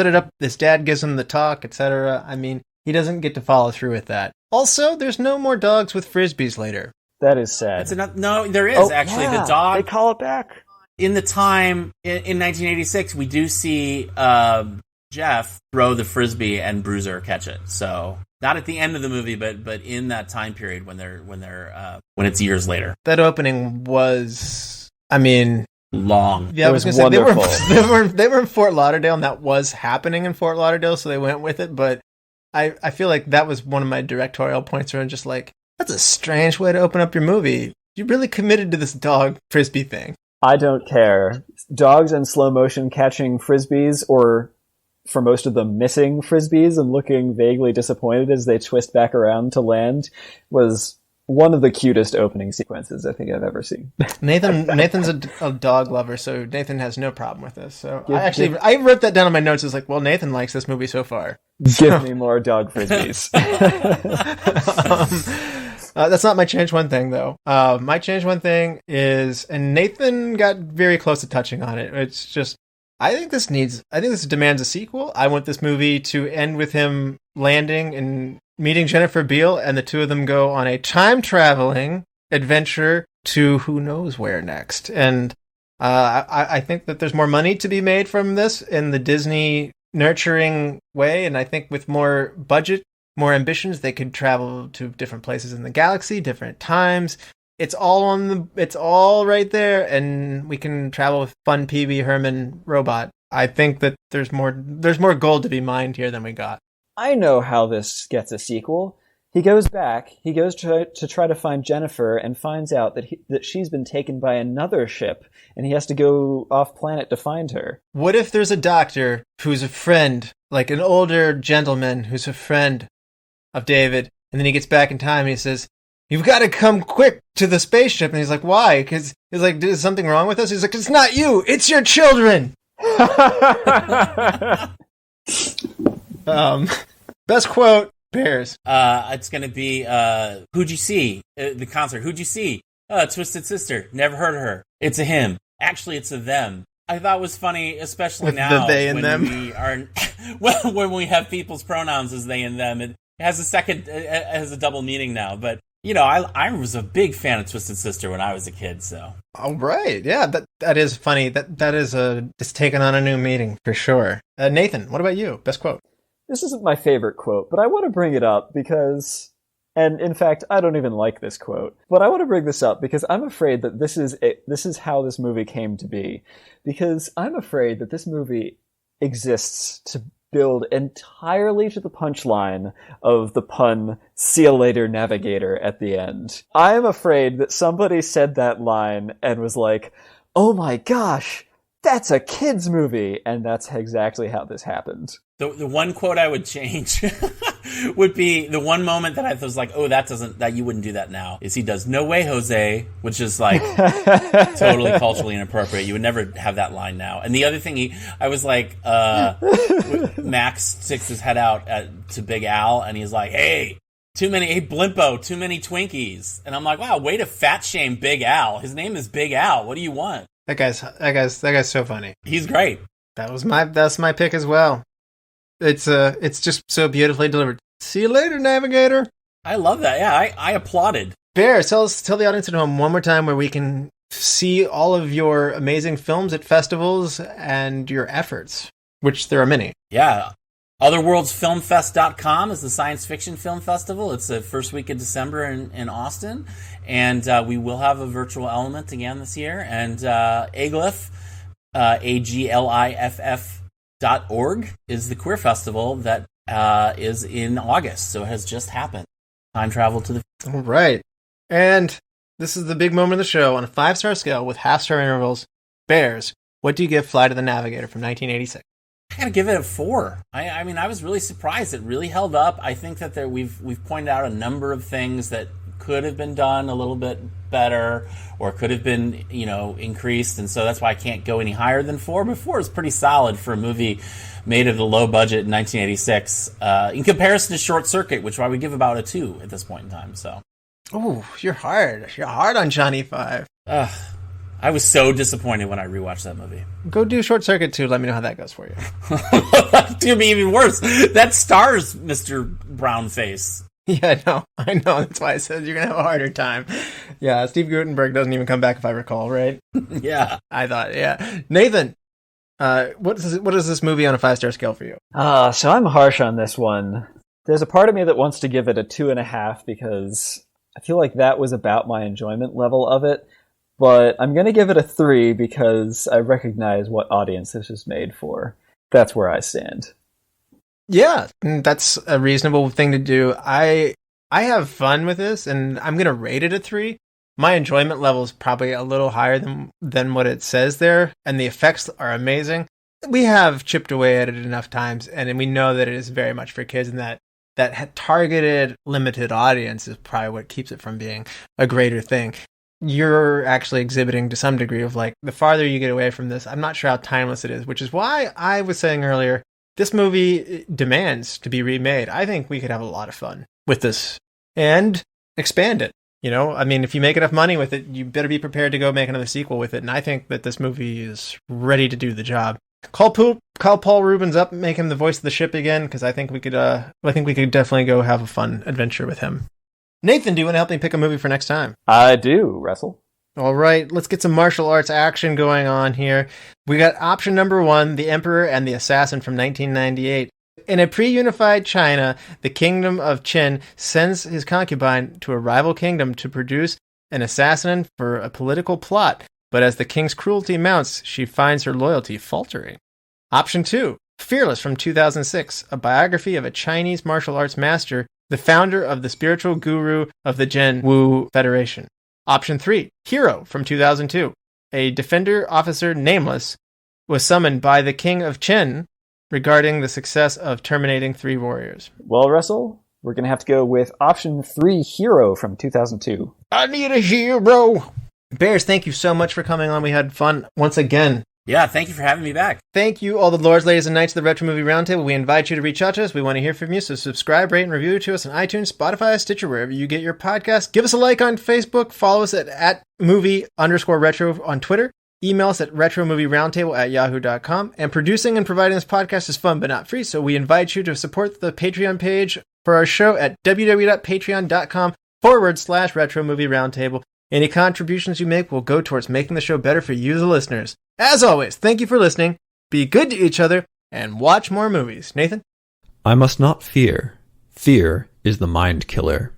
it up. His dad gives him the talk, etc. I mean, he doesn't get to follow through with that. Also, there's no more dogs with frisbees later. That is sad. No, there is actually. Yeah, the dog. They call it back. In the time, in 1986, we do see Jeff throw the frisbee and Bruiser catch it. So not at the end of the movie, but in that time period when it's years later. That opening was, I mean, long. Yeah, it was wonderful. They were in Fort Lauderdale, and that was happening in Fort Lauderdale, so they went with it. But I feel like that was one of my directorial points where I'm just like, that's a strange way to open up your movie. You really committed to this dog frisbee thing. I don't care. Dogs in slow motion catching frisbees, or for most of them missing frisbees and looking vaguely disappointed as they twist back around to land, was one of the cutest opening sequences I think I've ever seen. Nathan's a dog lover, so Nathan has no problem with this. So I wrote that down on my notes. It's like, well, Nathan likes this movie so far. Give me more dog frisbees. That's not my change one thing, though. My change one thing is, and Nathan got very close to touching on it. It's just, I think this demands a sequel. I want this movie to end with him landing and meeting Jennifer Beal, and the two of them go on a time-traveling adventure to who knows where next. And I think that there's more money to be made from this in the Disney nurturing way, and I think with more budget, more ambitions, they could travel to different places in the galaxy, different times. It's all right there, and we can travel with fun Pee Wee Herman robot. I think that there's more gold to be mined here than we got. I know how this gets a sequel. He goes back. He goes to try to find Jennifer and finds out that she's been taken by another ship, and he has to go off planet to find her. What if there's a doctor who's a friend, like an older gentleman who's a friend of David, and then he gets back in time and he says, "You've got to come quick to the spaceship." And he's like, "Why?" Because he's like, "Is something wrong with us?" He's like, "It's not you, it's your children." Best quote, Bears. It's going to be, who'd you see? The concert. Who'd you see? Twisted Sister. Never heard of her. It's a him. Actually, it's a them. I thought it was funny, especially With now the they and when them. we are, when we have people's pronouns as they and them. It has it has a double meaning now. But you know, I was a big fan of Twisted Sister when I was a kid. So. All right, yeah, that is funny. That is it's taken on a new meaning for sure. Nathan, what about you? Best quote. This isn't my favorite quote, but I want to bring it up because, and in fact, I don't even like this quote, but I want to bring this up because I'm afraid that this is how this movie came to be. Because I'm afraid that this movie exists to build entirely to the punchline of the pun, "See you later, Navigator," at the end. I am afraid that somebody said that line and was like, "Oh my gosh, that's a kid's movie," and that's exactly how this happened. The one quote I would change would be the one moment that I was like, "Oh, that you wouldn't do that now." Is he does "No way, Jose," which is like totally culturally inappropriate. You would never have that line now. And the other thing, I was like, Max sticks his head out to Big Al, and he's like, "Hey, Blimpo, too many Twinkies." And I'm like, "Wow, way to fat shame Big Al. His name is Big Al. What do you want?" That guy's so funny. He's great. That's my pick as well. It's just so beautifully delivered. See you later, Navigator. I love that. Yeah, I applauded. Bear, tell the audience at home one more time where we can see all of your amazing films at festivals and your efforts, which there are many. Yeah. Otherworldsfilmfest.com is the science fiction film festival. It's the first week of December in Austin. And we will have a virtual element again this year. And AGLIF, AGLIFF.org, is the queer festival that is in August. So it has just happened. Time travel to the... All right. And this is the big moment of the show. On a 5-star scale with half-star intervals, Bears, what do you give Fly to the Navigator from 1986? I gotta give it a 4. I mean, I was really surprised. It really held up. I think that we've pointed out a number of things that could have been done a little bit better, or could have been, increased, and so that's why I can't go any higher than 4. But 4 is pretty solid for a movie made at a low budget in 1986, in comparison to Short Circuit, which I would give about a 2 at this point in time. So, oh, you're hard. You're hard on Johnny 5. I was so disappointed when I rewatched that movie. Go do Short Circuit 2. Let me know how that goes for you. It's gonna be even worse. That stars Mr. Brownface. Yeah, I know. That's why I said you're going to have a harder time. Yeah, Steve Guttenberg doesn't even come back, if I recall, right? Yeah. I thought, yeah. Nathan, what is this movie on a 5-star scale for you? So I'm harsh on this one. There's a part of me that wants to give it a 2.5 because I feel like that was about my enjoyment level of it. But I'm going to give it a 3 because I recognize what audience this is made for. That's where I stand. Yeah, that's a reasonable thing to do. I have fun with this, and I'm going to rate it a 3. My enjoyment level is probably a little higher than what it says there, and the effects are amazing. We have chipped away at it enough times, and we know that it is very much for kids, and that targeted, limited audience is probably what keeps it from being a greater thing. You're actually exhibiting to some degree of, like, the farther you get away from this, I'm not sure how timeless it is, which is why I was saying earlier, this movie demands to be remade. I think we could have a lot of fun with this and expand it. I mean, if you make enough money with it, you better be prepared to go make another sequel with it. And I think that this movie is ready to do the job. Call Paul Reubens up, and make him the voice of the ship again, because I think we could definitely go have a fun adventure with him. Nathan, do you want to help me pick a movie for next time? I do, Russell. All right, let's get some martial arts action going on here. We got option number 1, The Emperor and the Assassin from 1998. In a pre-unified China, the kingdom of Qin sends his concubine to a rival kingdom to produce an assassin for a political plot. But as the king's cruelty mounts, she finds her loyalty faltering. Option 2, Fearless from 2006, a biography of a Chinese martial arts master the founder of the spiritual guru of the Gen Wu Federation. Option 3, Hero from 2002. A defender officer nameless was summoned by the King of Qin regarding the success of terminating 3 warriors. Well, Russell, we're going to have to go with option 3, Hero from 2002. I need a hero! Bears, thank you so much for coming on. We had fun once again. Yeah, thank you for having me back. Thank you, all the lords, ladies, and knights of the Retro Movie Roundtable. We invite you to reach out to us. We want to hear from you, so subscribe, rate, and review to us on iTunes, Spotify, Stitcher, wherever you get your podcasts. Give us a like on Facebook. Follow us at @movie_retro on Twitter. Email us at retromovieroundtable@yahoo.com. And producing and providing this podcast is fun but not free, so we invite you to support the Patreon page for our show at www.patreon.com/Retro Movie Roundtable. Any contributions you make will go towards making the show better for you, the listeners. As always, thank you for listening, be good to each other, and watch more movies. Nathan? I must not fear. Fear is the mind killer.